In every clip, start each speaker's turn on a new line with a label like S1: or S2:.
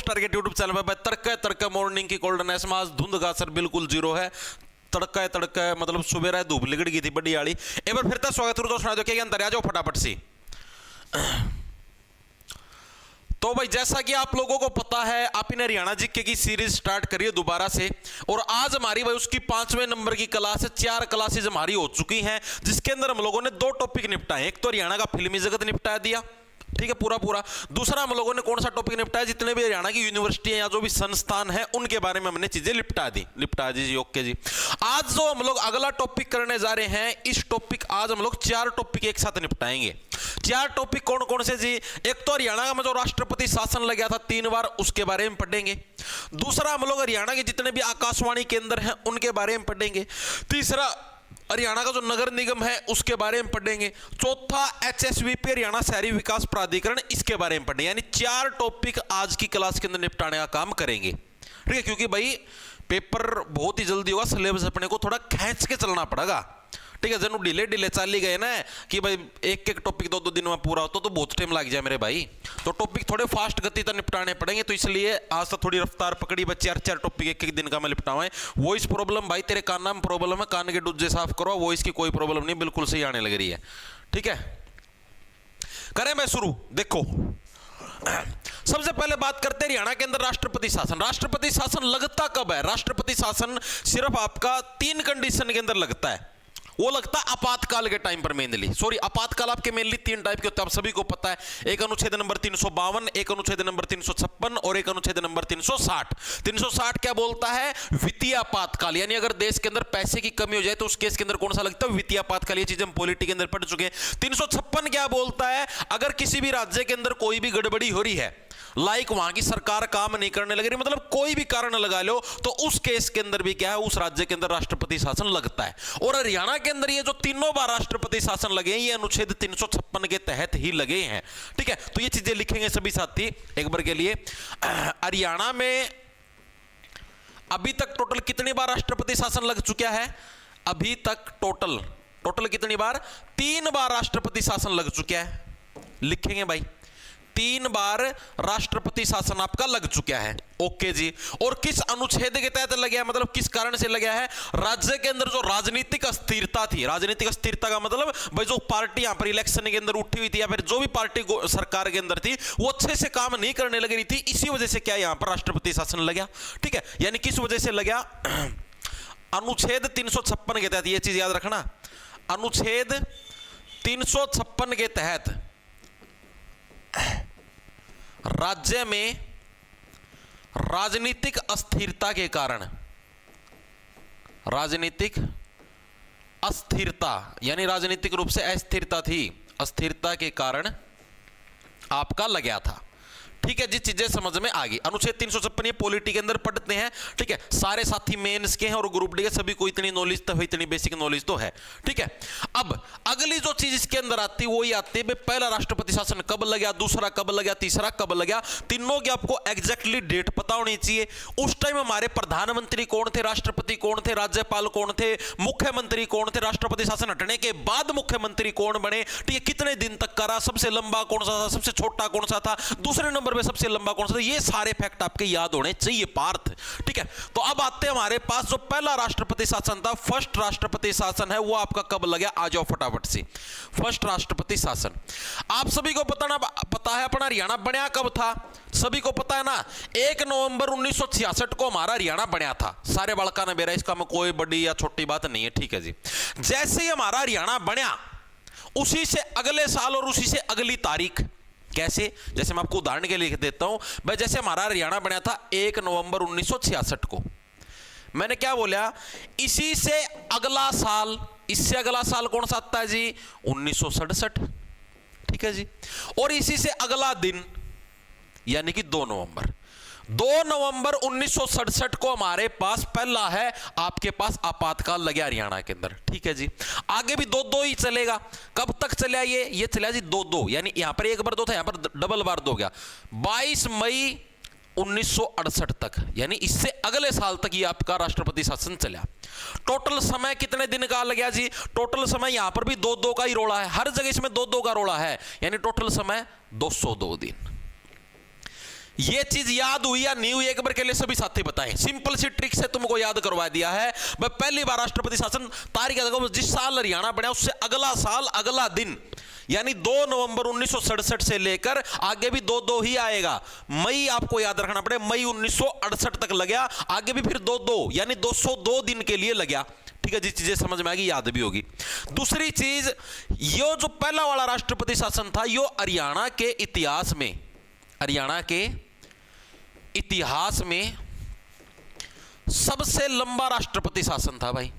S1: Target YouTube channel पर तड़का morning की कोल्डन S में आज धुंध का असर बिल्कुल जीरो है। तड़का है मतलब सुबह धूप लिगड़ गई थी बड़ी आड़ी। एक बार फिर स्वागत करूँ तो सुना दो क्या अंदर आ जाओ फटाफट सी। तो भाई जैसा कि आप लोगों को पता है आप इन हरियाणा जीके की सीरीज स्टार्ट करिए दोबारा से, और आज हमारी भाई उसकी 5वें नंबर की क्लास है। 4 क्लासेज हमारी हो चुकी हैं जिसके अंदर हम लोगों ने 2 टॉपिक निपटाए। एक तो हरियाणा का फिल्मी जगत निपटा दिया, ठीक है, पूरा। दूसरा हम लोगों ने कौन सा टॉपिक निपटाया, जितने भी हरियाणा की यूनिवर्सिटी या जो भी संस्थान है उनके बारे में हमने चीजें निपटा दी जी। ओके जी, आज जो हम लोग अगला टॉपिक करने जा रहे हैं, इस टॉपिक आज हम लोग 4 टॉपिक एक साथ निपटाएंगे। 4 टॉपिक कौन कौन से जी? एक तो हरियाणा में जो राष्ट्रपति शासन लग गया था 3 बार, उसके बारे में पढ़ेंगे। दूसरा हम लोग हरियाणा के जितने भी आकाशवाणी केंद्र हैं उनके बारे में पढ़ेंगे। तीसरा हरियाणा का जो नगर निगम है उसके बारे में पढ़ेंगे। चौथा HSVP हरियाणा शहरी विकास प्राधिकरण, इसके बारे में पढ़ेंगे। यानी 4 टॉपिक आज की क्लास के अंदर निपटाने का काम करेंगे, ठीक है, क्योंकि भाई पेपर बहुत ही जल्दी होगा, सिलेबस अपने को थोड़ा खींच के चलना पड़ेगा, ठीक है। जरूर ढीले चली गए ना कि भाई एक टॉपिक 2 दिन में पूरा होता तो बहुत टाइम लग जाए मेरे भाई। तो टॉपिक थोड़े फास्ट गति तक निपटाने पड़ेंगे, तो इसलिए आज तो थोड़ी रफ्तार पकड़ी बच्चे। 4 टॉपिक एक दिन का मैं निपटाऊँ। वॉइस प्रॉब्लम भाई तेरे कान में प्रॉब्लम है, कान के डुज्जे साफ करो, वॉइस की कोई प्रॉब्लम नहीं, बिल्कुल सही आने लग रही है, ठीक है। करें मैं शुरू। देखो सबसे पहले बात करते हैं हरियाणा के अंदर राष्ट्रपति शासन। राष्ट्रपति शासन लगता कब है? राष्ट्रपति शासन सिर्फ आपका 3 कंडीशन के अंदर लगता है। वो लगता है आपातकाल के टाइम पर मेनली। सॉरी, आपातकाल आपके मेनली 3 टाइप के होते हैं, आप सभी को पता है। एक अनुच्छेद नंबर 352, एक अनुच्छेद नंबर 356 और एक अनुच्छेद नंबर 360। 360 क्या बोलता है? वित्तीय आपातकाल, यानी अगर देश के अंदर पैसे की कमी हो जाए तो उस केस के अंदर कौन सा लगता है? वित्तीय आपातकाल। ये चीज हम पॉलिटी के अंदर पढ़ चुके हैं। 356 क्या बोलता है? अगर किसी भी राज्य के अंदर कोई भी गड़बड़ी हो रही है, लाइक वहां की सरकार काम नहीं करने लग रही, मतलब कोई भी कारण लगा लो, तो उस केस के अंदर भी क्या है, उस राज्य के अंदर राष्ट्रपति शासन लगता है। और हरियाणा के अंदर ये जो 3 बार राष्ट्रपति शासन लगे हैं, ये अनुच्छेद 356 के तहत ही लगे हैं, ठीक है। तो ये चीजें लिखेंगे सभी साथी एक बार के लिए। हरियाणा में अभी तक टोटल कितनी बार राष्ट्रपति शासन लग चुका है? अभी तक टोटल कितनी बार? 3 बार राष्ट्रपति शासन लग चुका है। लिखेंगे भाई, 3 बार राष्ट्रपति शासन आपका लग चुका है। ओके जी। और किस अनुच्छेद के तहत लग गया, मतलब किस कारण से लग गया है? राज्य के अंदर जो राजनीतिक अस्थिरता थी, राजनीतिक अस्थिरता का मतलब भाई जो पार्टी यहां पर इलेक्शन के अंदर उठी हुई थी या फिर जो भी पार्टी सरकार के अंदर थी वो अच्छे से काम नहीं करने लग रही थी, इसी वजह से क्या यहां पर राष्ट्रपति शासन लग गया, ठीक है। यानी किस वजह से लग गया? अनुच्छेद 356 के तहत, ये चीज याद रखना, अनुच्छेद 356 के तहत राज्य में राजनीतिक अस्थिरता के कारण, राजनीतिक अस्थिरता यानी राजनीतिक रूप से अस्थिरता थी, अस्थिरता के कारण आपका लग गया था, ठीक है जी। चीजें समझ में आ गई। अनुच्छेद 356 ये पॉलिटी के अंदर पढ़ते हैं, ठीक है। सारे साथी मेंस के हैं और ग्रुप डी के, सभी को इतनी नॉलेज तो है, इतनी बेसिक नॉलेज तो है, ठीक है। अब अगली जो चीज इसके अंदर आती है वो ही आती है पहला राष्ट्रपति शासन कब लग गया, दूसरा कब लग गया, तीसरा कब लग गया। तीनों की आपको एग्जैक्टली डेट पता होनी चाहिए। उस टाइम हमारे प्रधानमंत्री कौन थे, राष्ट्रपति कौन थे, राज्यपाल कौन थे, मुख्यमंत्री कौन थे, राष्ट्रपति शासन हटने के बाद मुख्यमंत्री कौन बने, ठीक है, कितने दिन तक करा, सबसे लंबा कौन सा था, सबसे छोटा कौन सा था, दूसरे नंबर पे सबसे लंबा कौन सा था, ये सारे फैक्ट आपके याद होने चाहिए पार्थ, ठीक है। तो अब आते हैं हमारे पास जो पहला राष्ट्रपति शासन था, फर्स्ट राष्ट्रपति शासन है, वो आपका कब लगा? आ जाओ फटाफट से। फर्स्ट राष्ट्रपति शासन आप सभी को पता है अपना हरियाणा बनया कब था? सभी को पता है ना, 1 नवंबर 1966 को हमारा हरियाणा बनया था। सारे बालका ने बेरा, इसका में कोई बड़ी या छोटी बात नहीं है, ठीक है जी। जैसे ही हमारा हरियाणा बनया उसी से अगले साल और उसी से अगली तारीख, कैसे? जैसे मैं आपको उदाहरण के लिए लिख देता हूं भाई, जैसे हमारा हरियाणा बना था 1 नवंबर 1966 को, मैंने क्या बोला? इसी से अगला साल, इससे अगला साल कौन सा आता है जी? 1967, ठीक है जी। और इसी से अगला दिन यानी कि 2 नवंबर 1967 को हमारे पास पहला है आपके पास आपातकाल लगे हरियाणा के अंदर, ठीक है जी। आगे भी 2-2 ही चलेगा। कब तक चला ये चला जी 2-2, यानी यहां पर 1 बार 2 था, यहां पर डबल बार 2 गया। 22 मई 1968 तक, यानी इससे अगले साल तक ये आपका राष्ट्रपति शासन चला। टोटल समय कितने दिन का लग गया जी? टोटल समय यहां पर भी 2-2 का ही रोड़ा है, हर जगह इसमें 2-2 का रोड़ा है, यानी टोटल समय 202 दिन। ये चीज याद हुई या नहीं हुई, एक बार के लिए सभी साथी बताएं। सिंपल सी ट्रिक से तुमको याद करवा दिया है। मैं पहली बार राष्ट्रपति शासन तारीख देखो, जिस साल हरियाणा बना उससे अगला साल अगला दिन, यानी 2 नवंबर 1967 से लेकर आगे भी 2-2 ही आएगा। मई आपको याद रखना पड़े, मई 1968 तक लग गया, आगे भी फिर 2-2 यानी 202 दिन के लिए लग गया। ठीक है जी, चीजें समझ में आ गई, याद भी होगी। दूसरी चीज, यो जो पहला वाला राष्ट्रपति शासन था, यो हरियाणा के इतिहास में सबसे लंबा राष्ट्रपति शासन था भाई।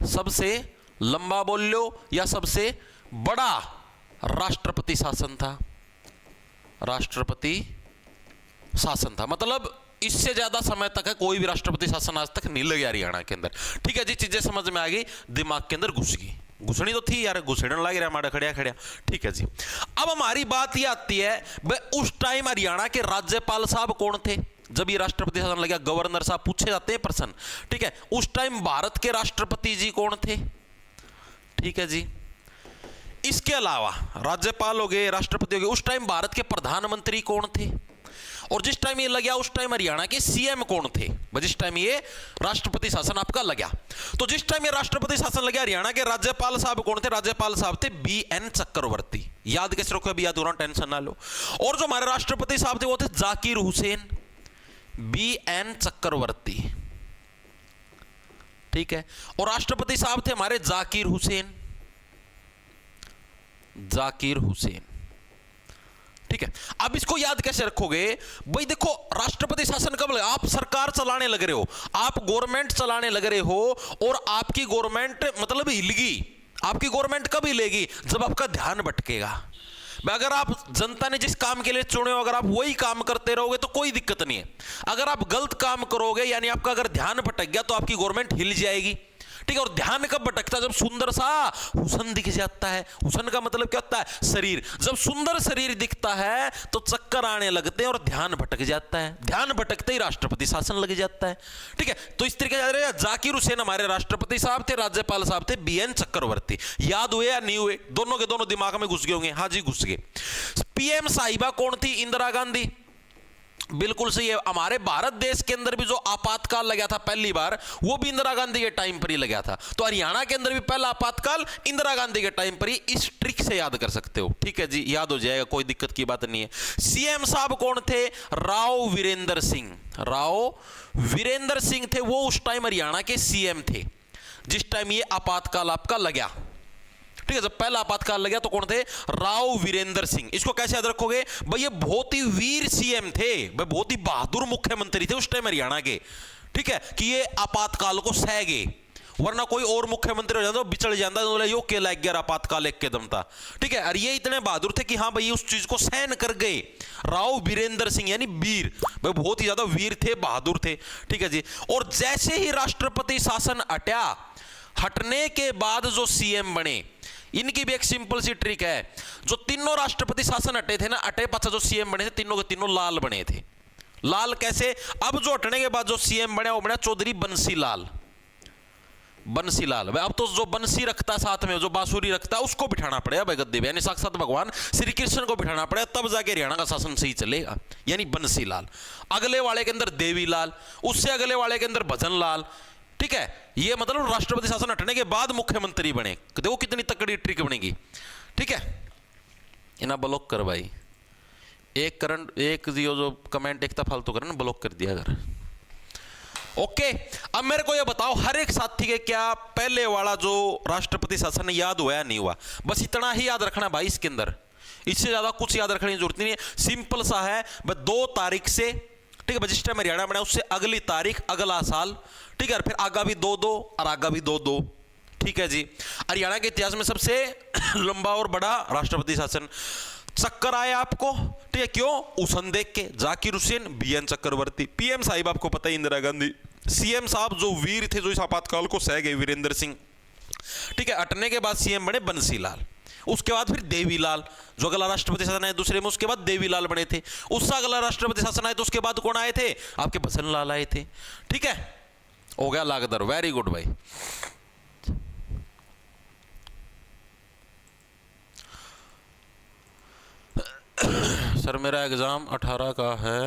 S1: सबसे लंबा बोल लो या सबसे बड़ा राष्ट्रपति शासन था, मतलब इससे ज्यादा समय तक है कोई भी राष्ट्रपति शासन आज तक नहीं लगा हरियाणा के अंदर। ठीक है जी, चीजें समझ में आ गई, दिमाग के अंदर घुस गई। घुसनी तो थी यार, घुसड़न लग रहा हमारा खड़िया। ठीक है जी, अब हमारी बात ये आती है भाई उस टाइम हरियाणा के राज्यपाल साहब कौन थे जब ये राष्ट्रपति शासन लगा। गवर्नर साहब पूछे जाते हैं प्रश्न। ठीक है, उस टाइम भारत के राष्ट्रपति जी कौन थे। ठीक है जी, इसके अलावा राज्यपाल हो गए, राष्ट्रपति हो गए, उस टाइम भारत के प्रधानमंत्री कौन थे, और जिस टाइम ये लगा उस टाइम हरियाणा के सीएम कौन थे। जिस टाइम ये राष्ट्रपति शासन आपका लगा, तो जिस टाइम ये राष्ट्रपति शासन लगा हरियाणा के राज्यपाल साहब कौन थे। राज्यपाल साहब थे BN चक्रवर्ती। याद कैसे रखो, अभी याद हो रहा, टेंशन ना लो। और जो हमारे राष्ट्रपति साहब थे वो थे जाकिर हुसैन, BN चक्रवर्ती। ठीक है, और राष्ट्रपति साहब थे हमारे जाकिर हुसैन। ठीक है, अब इसको याद कैसे रखोगे भाई। देखो राष्ट्रपति शासन कब लगा, आप सरकार चलाने लग रहे हो, आप गवर्नमेंट चलाने लग रहे हो, और आपकी गवर्नमेंट मतलब हिलगी। आपकी गवर्नमेंट कब हिलेगी, जब आपका ध्यान भटकेगा। अगर आप जनता ने जिस काम के लिए चुने हो, अगर आप वही काम करते रहोगे तो कोई दिक्कत नहीं है। अगर आप गलत काम करोगे, यानी आपका अगर ध्यान भटक गया, तो आपकी गवर्नमेंट हिल जाएगी। ठीक है, और ध्यान कब भटकता है, जब सुंदर सा हुसन दिख जाता है। हुसन का मतलब क्या होता है, शरीर। जब सुंदर शरीर दिखता है तो चक्कर आने लगते हैं और ध्यान भटक जाता है। ध्यान भटकते ही राष्ट्रपति शासन लग जाता है। ठीक है, तो इस तरीके से जाकिर हुसैन हमारे राष्ट्रपति साहब थे, राज्यपाल साहब थे BN चक्रवर्ती। याद हुए या नहीं हुए, दोनों के दोनों दिमाग में घुस गए होंगे। हाँ जी, घुस गए। PM साहिबा कौन थी, इंदिरा गांधी। बिल्कुल सही है, हमारे भारत देश के अंदर भी जो आपातकाल लगा था पहली बार, वो भी इंदिरा गांधी के टाइम पर ही लगा था। तो हरियाणा के अंदर भी पहला आपातकाल इंदिरा गांधी के टाइम पर ही। इस ट्रिक से याद कर सकते हो। ठीक है जी, याद हो जाएगा, कोई दिक्कत की बात नहीं है। CM साहब कौन थे, राव वीरेंद्र सिंह थे। वो उस टाइम हरियाणा के CM थे जिस टाइम ये आपातकाल आपका लगा। ठीक है, जब पहला आपातकाल लगा तो कौन थे, राव वीरेंद्र सिंह। इसको कैसे याद रखोगे भाई, ये बहुत ही वीर CM थे भाई, बहुत ही बहादुर मुख्यमंत्री थे उस टाइम हरियाणा के। ठीक है, कि ये आपातकाल को सह गए, वरना कोई और मुख्यमंत्री हो जाता बिछड़ जाता, यो के लायक गया आपातकाल एक कदम था। ठीक है, और ये इतने बहादुर थे कि हाँ भाई उस चीज को सहन कर गए। राव वीरेंद्र सिंह यानी वीर भाई, बहुत ही ज्यादा वीर थे, बहादुर थे। ठीक है जी, और जैसे ही राष्ट्रपति शासन हटने के बाद जो CM बने, इनकी भी एक सिंपल सी ट्रिक है। जो तीनों राष्ट्रपति शासन हटे थे ना, हटे पाछा जो CM बने थे, तीनों के तीनों लाल बने थे। लाल कैसे, अब जो हटने के बाद जो CM बने वो बना चौधरी बंसीलाल भाई। अब तो जो बंसी रखता है साथ में, जो बांसुरी रखता है, उसको बिठाना पड़ेगा भाई गद्दे पे, यानी साक्षात भगवान श्री कृष्ण को बिठाना पड़ेगा, तब जाके हरियाणा का शासन सही चलेगा। यानी बंसीलाल। अगले वाले के अंदर देवीलाल, उससे अगले वाले के अंदर भजनलाल। ठीक है, ये मतलब राष्ट्रपति शासन हटने के बाद मुख्यमंत्री बने। देखो कितनी तकड़ी ट्रिक बनेगी। ठीक है, इन्हें ब्लॉक कर भाई, एक जो कमेंट एक फालतू कर ब्लॉक कर दिया अगर। ओके, अब मेरे को ये बताओ, हर एक साथी के क्या पहले वाला जो राष्ट्रपति शासन याद हुआ या नहीं हुआ। बस इतना ही याद रखना भाई इसके अंदर, इससे ज्यादा कुछ याद रखने की जरूरत नहीं है। सिंपल सा है, बस 2 तारीख से, ठीक है, जिस टाइम हरियाणा बना उससे अगली तारीख अगला साल। ठीक है, और फिर आगा भी 2-2 और आगा भी 2-2। ठीक है जी, हरियाणा के इतिहास में सबसे लंबा और बड़ा राष्ट्रपति शासन। चक्कर आए आपको, ठीक है, क्यों, उसन देख के। जाकिर हुसैन, BN चक्रवर्ती। PM साहिब आपको पता है इंदिरा गांधी। CM साहब जो वीर थे, जो इस आपातकाल को सह गए, वीरेंद्र सिंह। ठीक है, हटने के बाद CM बने बंसीलाल। उसके बाद फिर देवीलाल, जो अगला राष्ट्रपति शासन आए दूसरे में, उसके बाद देवीलाल बने थे। उससे अगला राष्ट्रपति शासन आए तो उसके बाद कौन आए थे, आपके भजनलाल आए थे। ठीक है, हो गया लागदर। वेरी गुड भाई। सर मेरा एग्ज़ाम 18 का है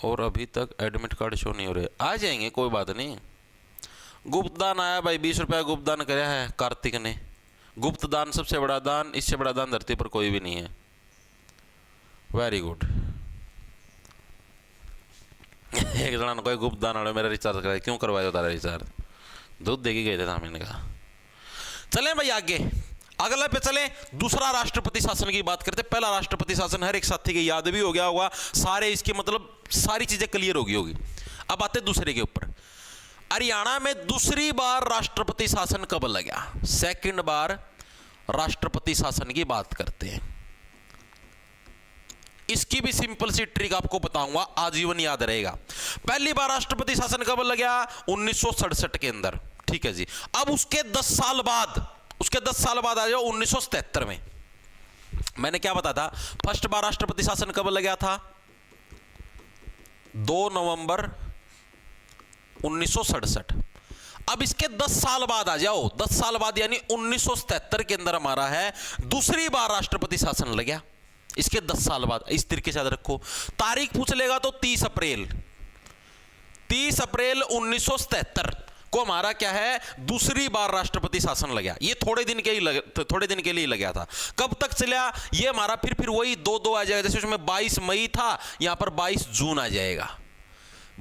S1: और अभी तक एडमिट कार्ड शो नहीं हो रहे। आ जाएंगे, कोई बात नहीं। गुप्त दान आया भाई, 20 रुपया गुप्त दान कराया है कार्तिक ने। गुप्त दान सबसे बड़ा दान, इससे बड़ा दान धरती पर कोई भी नहीं है। Very good. एक जना कोई गुप्त दान वाले मेरा रिचार्ज कराया, क्यों करवाया तारा रिचार्ज? दूध देके गए थे मैंने कहा। चले भाई आगे, अगला पे चले। दूसरा राष्ट्रपति शासन की बात करते। पहला राष्ट्रपति शासन हर एक साथी की याद भी हो गया होगा, सारे इसके मतलब सारी चीजें क्लियर होगी। अब आते दूसरे के ऊपर। हरियाणा में दूसरी बार राष्ट्रपति शासन कब लगा? सेकंड बार राष्ट्रपति शासन की बात करते हैं। इसकी भी सिंपल सी ट्रिक आपको बताऊंगा, आजीवन याद रहेगा। पहली बार राष्ट्रपति शासन कब लगा? 1967 के अंदर, ठीक है जी। अब उसके 10 साल बाद आ जाओ 1977 में। मैंने क्या बताया था? फर्स्ट बार राष्ट्रपति शासन कब लगा था? 2 नवंबर 1967। अब इसके 10 साल बाद आ जाओ, 10 साल बाद यानी 1977 के अंदर हमारा है दूसरी बार राष्ट्रपति शासन लगा। इसके 10 साल बाद, इस तरीके से याद रखो। तारीख पूछ लेगा तो 30 अप्रैल 1977 को हमारा क्या है? दूसरी बार राष्ट्रपति शासन लगा। ये थोड़े दिन के लिए लगा था। कब तक चला ये हमारा? फिर वही 2 आ जाएगा। जैसे उसमें 22 मई था, यहां पर 22 जून आ जाएगा।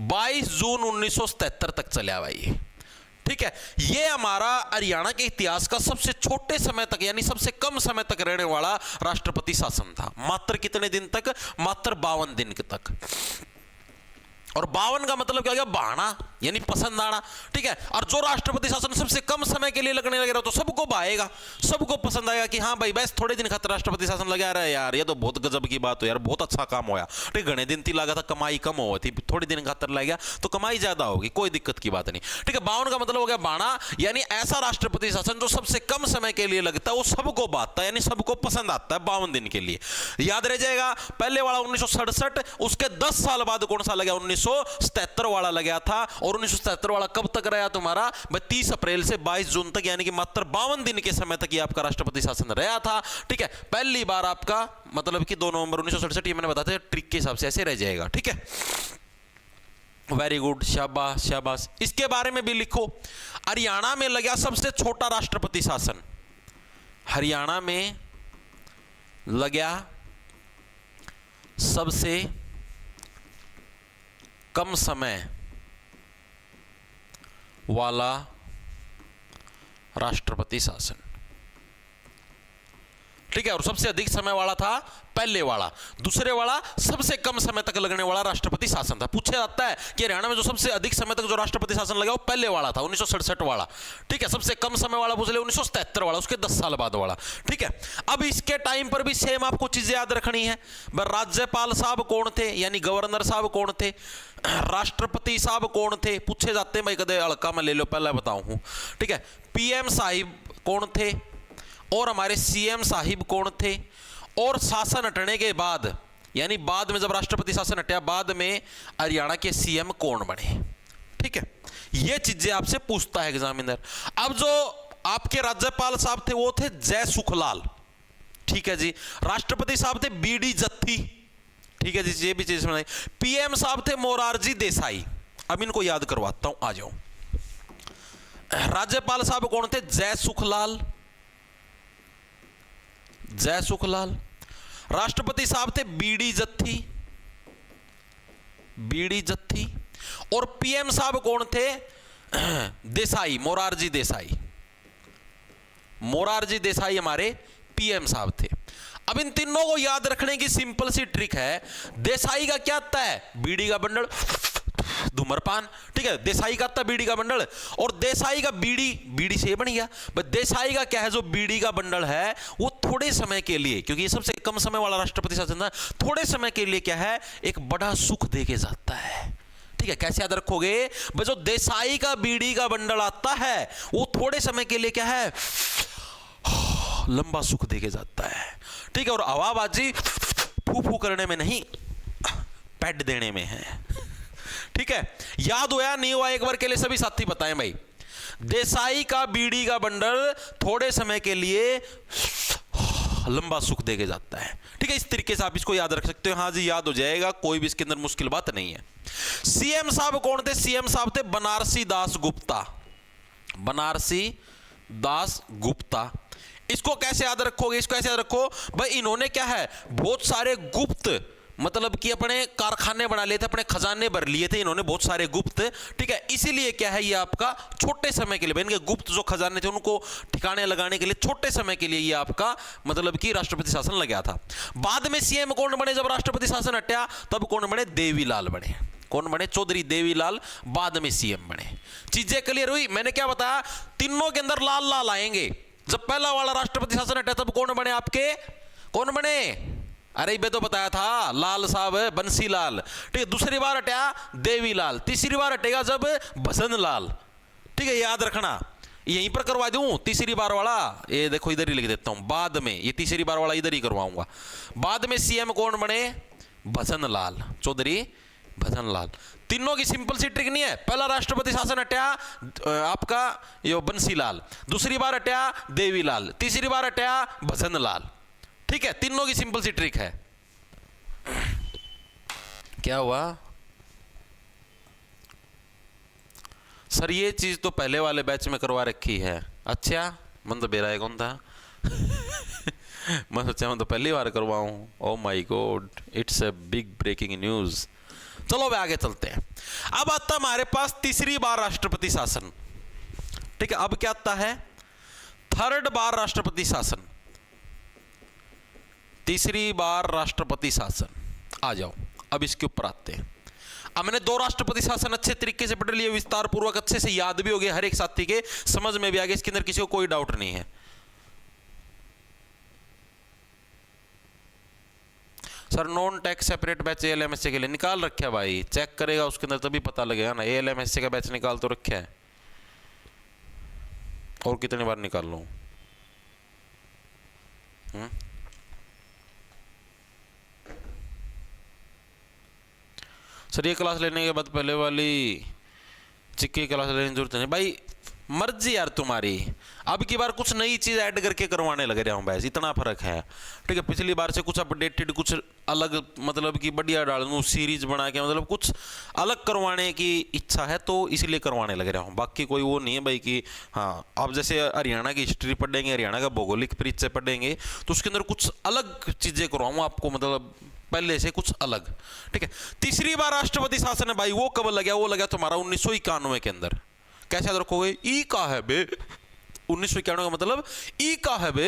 S1: 22 जून 1977 तक चला भाई, ठीक है। ये हमारा हरियाणा के इतिहास का सबसे छोटे समय तक यानी सबसे कम समय तक रहने वाला राष्ट्रपति शासन था। मात्र कितने दिन तक? मात्र 52 दिन तक। और 52 का मतलब क्या हो गया? बहाना यानी पसंद आना, ठीक है। और जो राष्ट्रपति शासन सबसे कम समय के लिए लगने लगे तो सबको भाएगा, सबको पसंद आएगा कि हाँ भाई बस थोड़े दिन खातिर राष्ट्रपति शासन लगा रहा है यार, ये तो बहुत गजब की बात हो यार, बहुत अच्छा काम होया। ठीक, घने दिन थी लगा था, कमाई कम हो थी, थोड़ी दिन खातिर लग गया तो कमाई ज्यादा होगी, कोई दिक्कत की बात नहीं, ठीक है। 52 का मतलब हो गया बाणा, यानी ऐसा राष्ट्रपति शासन जो सबसे कम समय के लिए लगता है, वो सबको बांटता है यानी सबको पसंद आता है 52 दिन के लिए। याद रह जाएगा। पहले वाला 1967, उसके 10 साल बाद कौन सा लगा? 1977 वाला लगा था। और 1977 वाला कब तक रहा तुम्हारा? 30 अप्रैल से 22 जून तक, यानी कि मात्र 52 दिन के समय तक ये आपका राष्ट्रपति शासन रहा था, ठीक है। पहली बार आपका मतलब कि 2 नवंबर 1967, ये मैंने बताया था, ट्रिक के हिसाब से ऐसे रह जाएगा, ठीक है। वेरी गुड, शाबाश शाबाश। इसके बारे में भी लिखो। हरियाणा में लगा सबसे छोटा राष्ट्रपति शासन। हरियाणा में लगा सबसे कम समय वाला राष्ट्रपति शासन, ठीक है। और सबसे अधिक समय वाला था पहले वाला। दूसरे वाला सबसे कम समय तक लगने वाला राष्ट्रपति शासन था। पूछा जाता है कि हरियाणा में जो सबसे अधिक समय तक जो राष्ट्रपति शासन लगा वो पहले वाला था 1967 वाला, ठीक है। सबसे कम समय वाला पूछ ले 1977 वाला, उसके 10 साल बाद वाला, ठीक है। अब इसके टाइम पर भी सेम आपको चीजें याद रखनी है। राज्यपाल साहब कौन थे यानी गवर्नर साहब कौन थे, राष्ट्रपति साहब कौन थे, पूछे जाते हैं भाई, कदे हल्का में ले लो, पहले बताऊं, ठीक है। पीएम साहिब कौन थे और हमारे सीएम साहिब कौन थे, और शासन हटने के बाद यानी बाद में जब राष्ट्रपति शासन हटा, बाद में हरियाणा के सीएम कौन बने, ठीक है। ये चीजें आपसे पूछता है एग्जामिनर। अब जो आपके राज्यपाल साहब थे वो थे जय सुखलाल, ठीक है जी। राष्ट्रपति साहब थे बीडी जत्थी, ठीक है जी, ये भी चीज समझ। पीएम साहब थे मोरारजी देसाई। अब इनको याद करवाता हूं, आ जाओ। राज्यपाल साहब कौन थे? जय सुखलाल, जय सुखलाल। राष्ट्रपति साहब थे बीडी जत्थी, बीडी जत्थी। और पीएम साहब कौन थे? देसाई, मोरारजी देसाई, मोरारजी देसाई हमारे पीएम साहब थे। अब इन तीनों को याद रखने की सिंपल सी ट्रिक है। देसाई का क्या आता है? बीड़ी का बंडल, धूम्रपान, ठीक है। देसाई का आता बीड़ी का बंडल, और देसाई का बीड़ी से बन गया। बस देसाई का क्या है? जो बीड़ी का बंडल है वो थोड़े समय के लिए, क्योंकि ये सबसे कम समय वाला राष्ट्रपति शासन था, थोड़े समय के लिए क्या है? एक बड़ा सुख देके जाता है, ठीक है। कैसे याद रखोगे? बस जो देसाई का बीड़ी का बंडल आता है वो थोड़े समय के लिए क्या है? लंबा सुख देके जाता है, ठीक है। और हवाबाजी फू फू करने में नहीं, पैड देने में है, ठीक है। याद हुआ नहीं हुआ? एक बार के लिए सभी साथी बताएं भाई। देसाई का बीड़ी का बंडल थोड़े समय के लिए लंबा सुख देके जाता है। ठीक है, इस तरीके से आप इसको याद रख सकते हो। हाँ जी, याद हो जाएगा, कोई भी इसके अंदर मुश्किल बात नहीं है। सीएम साहब कौन थे? सीएम साहब थे बनारसी दास गुप्ता। बनारसी दास गुप्ता। इसको कैसे याद रखोगे? इसको ऐसे याद रखो भाई, इन्होंने क्या है, बहुत सारे गुप्त मतलब कि अपने कारखाने बना लिए थे, अपने खजाने भर लिए थे इन्होंने बहुत सारे गुप्त। ठीक है, इसीलिए क्या है, ये आपका छोटे समय के लिए इनके गुप्त जो खजाने थे उनको ठिकाने लगाने के लिए छोटे समय के लिए ये आपका मतलब कि राष्ट्रपति शासन लग गया था। बाद में सीएम कौन बने? जब राष्ट्रपति शासन हटा तब कौन बने? देवीलाल बने। कौन बने? चौधरी देवीलाल बाद में सीएम बने। चीजें क्लियर हुई? मैंने क्या बताया, तीनों के अंदर लाल लाल आएंगे। जब पहला वाला राष्ट्रपति शासन हटा तब कौन बने आपके? कौन बने? अरे बे तो बताया था, लाल साहब बंसी लाल। ठीक है, दूसरी बार हटा देवीलाल, तीसरी बार हटेगा जब भजन लाल। ठीक है, याद रखना, यहीं पर करवा दूं तीसरी बार वाला, ये देखो इधर ही लिख देता हूं, बाद में ये तीसरी बार वाला इधर ही करवाऊंगा। बाद में सीएम कौन बने? भजन लाल, चौधरी भजन लाल। तीनों की सिंपल सी ट्रिक नहीं है। पहला राष्ट्रपति शासन हटा आपका यो बंसी लाल, दूसरी बार हटा देवीलाल, तीसरी बार हटा भजन लाल। ठीक है, तीनों की सिंपल सी ट्रिक है। क्या हुआ सर? ये चीज तो पहले वाले बैच में करवा रखी है। अच्छा, मन तो बेरा है कौन था? मैं सोचा मैं तो पहली बार करवाऊं। Oh my God, it's a big breaking news. चलो अब आगे चलते हैं। अब आता हमारे पास तीसरी बार राष्ट्रपति शासन। ठीक है, अब क्या आता है? थर्ड बार राष्ट्रपति शासन। तीसरी बार राष्ट्रपति शासन। आ जाओ, अब इसके ऊपर आते हैं। अब मैंने दो राष्ट्रपति शासन अच्छे तरीके से पढ़ लिए, विस्तार पूर्वक अच्छे से याद भी हो गए, हर एक साथी के समझ में भी आ गया, इसके अंदर किसी को कोई डाउट नहीं है। Sir non tax separate batch ALMSC के लिए निकाल रखा है भाई, चेक करेगा उसके अंदर तभी पता लगेगा ना। एएलएमएससी का बैच निकाल तो रखा है, और कितनी बार निकाल लूं? सर ये क्लास लेने के बाद पहले वाली चिक्की क्लास लेने की जरूरत नहीं भाई, मर्जी यार तुम्हारी। अब की बार कुछ नई चीज ऐड करके करवाने लग रहा हूं बस, इतना फर्क है। ठीक है, पिछली बार से कुछ अपडेटेड, कुछ अलग मतलब कि बढ़िया डालूं, सीरीज बना के मतलब कुछ अलग करवाने की इच्छा है तो इसलिए करवाने लग रहा हूं। बाकी कोई वो नहीं है भाई कि हाँ, अब जैसे हरियाणा की हिस्ट्री पढ़ेंगे, हरियाणा का भौगोलिक परिचय पढ़ेंगे तो उसके अंदर कुछ अलग चीजें करवाऊँ आपको, मतलब पहले से कुछ अलग। ठीक है, तीसरी बार राष्ट्रपति शासन है भाई, वो कब लगा? वो लगा तुम्हारा 1991 के अंदर। कैसे याद रखोगे? ई का है बे, 1991 का मतलब ई का है बे।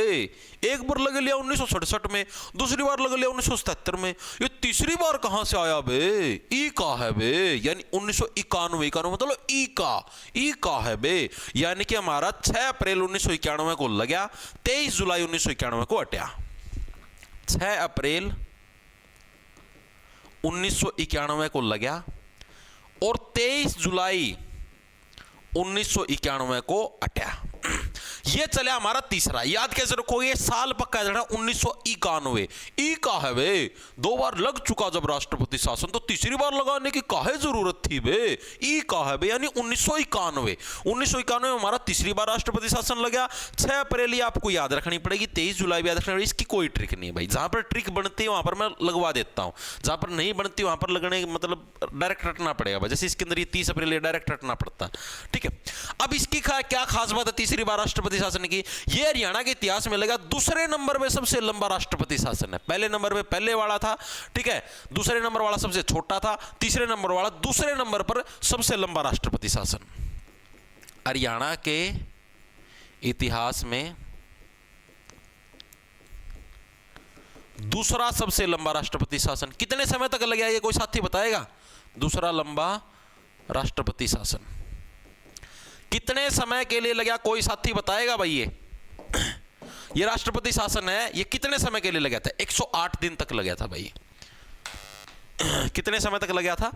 S1: एक बार लग लिया 1967 में, दूसरी बार लग लिया 1977 में, ये तीसरी बार कहां से आया बे? ई का है बे, यानी 1991 मतलब ई का है बे, यानी कि हमारा 6 अप्रैल 1991 को लगा, 23 जुलाई 1991 को हटा। 6 अप्रैल 1991 को लगा और 23 जुलाई 1991 को हटा। ये चले हमारा तीसरा। याद कैसे रखोगे? साल पक्का है 1991। ई का है बे, 2 बार लग चुका जब राष्ट्रपति शासन, तो तीसरी बार लगाने की काहे जरूरत थी बे? ई का है बे, यानी 1991। 1991 में हमारा तीसरी बार राष्ट्रपति शासन लगा। 6 अप्रैल ये आपको याद रखनी पड़ेगी, 23 जुलाई भी याद रखनी पड़ेगी। इसकी कोई ट्रिक नहीं है भाई, जहां पर ट्रिक बनती है वहां पर मैं लगवा देता हूं, जहां पर नहीं बनती वहां पर लगने मतलब डायरेक्ट रटना पड़ेगा। जैसे इसके अंदर ये 30 अप्रैल डायरेक्ट रटना पड़ता। ठीक है, अब इसकी क्या खास बात है तीसरी बार राष्ट्रपति शासन की? ये हरियाणा के इतिहास में लगा दूसरे नंबर में सबसे लंबा राष्ट्रपति शासन है। पहले नंबर में पहले वाला था, ठीक है, दूसरे नंबर वाला सबसे छोटा था, तीसरे नंबर वाला दूसरे नंबर पर सबसे लंबा राष्ट्रपति शासन। हरियाणा के इतिहास में दूसरा सबसे लंबा राष्ट्रपति शासन कितने समय तक लगा? ये कोई साथी बताएगा? दूसरा लंबा राष्ट्रपति शासन कितने समय के लिए लगा? कोई साथी बताएगा भाई? ये राष्ट्रपति शासन है, ये कितने समय के लिए लगा था? 108 दिन तक लगा था भाई। कितने समय तक लगा था?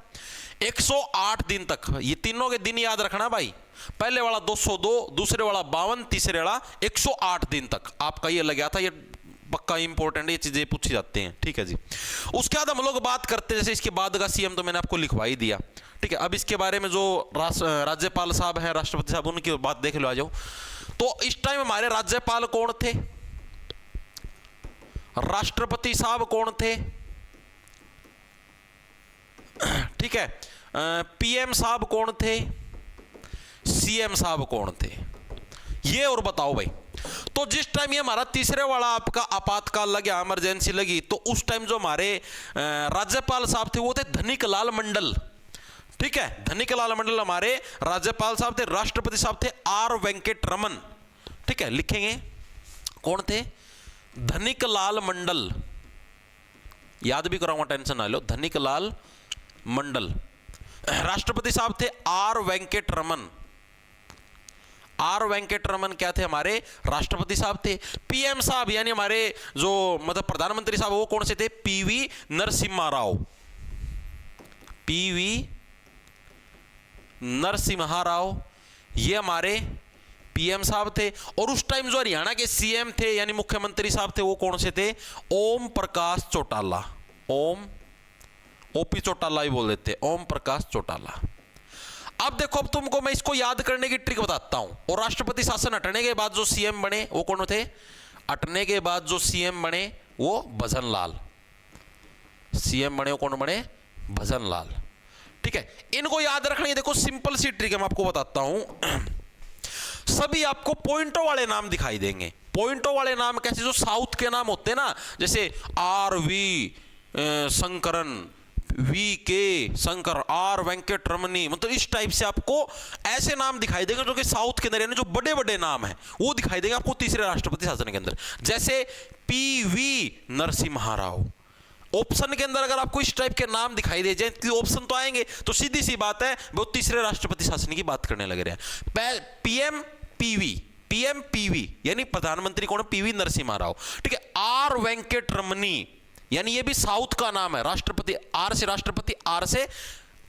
S1: 108 दिन तक। ये तीनों के दिन याद रखना भाई, पहले वाला 202, दूसरे वाला 52, तीसरे वाला 108 दिन तक आपका ये लगा था। ये पक्का इंपॉर्टेंट, ये चीजें पूछी जाती हैं। ठीक है जी, उसके बाद हम लोग बात करते हैं, जैसे इसके बाद का सीएम तो मैंने आपको लिखवा ही दिया। ठीक है, अब इसके बारे में जो राज्यपाल साहब हैं, राष्ट्रपति साहब, उनकी बात देख लो, आ जाओ। तो इस टाइम हमारे राज्यपाल कौन थे? राष्ट्रपति साहब कौन थे? ठीक है, पीएम साहब कौन थे? सीएम साहब कौन थे? ये और बताओ भाई। तो जिस टाइम ये हमारा तीसरे वाला आपका आपातकाल लग गया, इमरजेंसी लगी, तो उस टाइम जो हमारे राज्यपाल साहब थे वो थे धनिक लाल मंडल। ठीक है, धनिक लाल मंडल हमारे राज्यपाल साहब थे। राष्ट्रपति साहब थे आर वेंकट रमन। ठीक है, लिखेंगे कौन थे? धनिक लाल मंडल, याद भी कराऊंगा, टेंशन ना लो। धनिक लाल मंडल। राष्ट्रपति साहब थे आर वेंकट रमन। आर वेंकट रमन क्या थे? हमारे राष्ट्रपति साहब थे। पीएम साहब यानी हमारे जो मतलब प्रधानमंत्री साहब वो कौन से थे? पीवी नरसिम्हा राव। पीवी नरसिम्हा राव ये हमारे पीएम साहब थे। और उस टाइम जो हरियाणा के सीएम थे यानी मुख्यमंत्री साहब थे वो कौन से थे? ओम प्रकाश चौटाला। ओपी चौटाला ही बोल देते, ओम प्रकाश चौटाला। अब देखो, अब तुमको मैं इसको याद करने की ट्रिक बताता हूं। और राष्ट्रपति शासन हटने के बाद जो सीएम बने वो कौन थे? हटने के बाद जो सीएम बने वो भजन लाल। सीएम बने वो कौन बने? भजन लाल। ठीक है, इनको याद रखना। देखो सिंपल सी ट्रिक है, मैं आपको बताता हूं। सभी आपको पॉइंटों वाले नाम दिखाई देंगे। पॉइंटों वाले नाम कैसे? जो साउथ के नाम होते हैं ना, जैसे आर वी शंकरन, वी के शंकर, आर वेंकट रमनी, मतलब इस टाइप से आपको ऐसे नाम दिखाई देंगे जो कि साउथ के अंदर यानी जो बड़े बड़े नाम हैं वो दिखाई देंगे आपको तीसरे राष्ट्रपति शासन के अंदर। जैसे पीवी नरसिम्हा राव। ऑप्शन के अंदर अगर आपको इस टाइप के नाम दिखाई दे जाए तो ऑप्शन तो आएंगे, तो सीधी सी बात है वो तीसरे राष्ट्रपति शासन की बात करने लग रहे हैं। पीएम पीवी यानी प्रधानमंत्री कौन? पीवी नरसिम्हा राव। ठीक है, आर वेंकट रमनी यानी ये भी साउथ का नाम है। राष्ट्रपति आर से राष्ट्रपति, आर से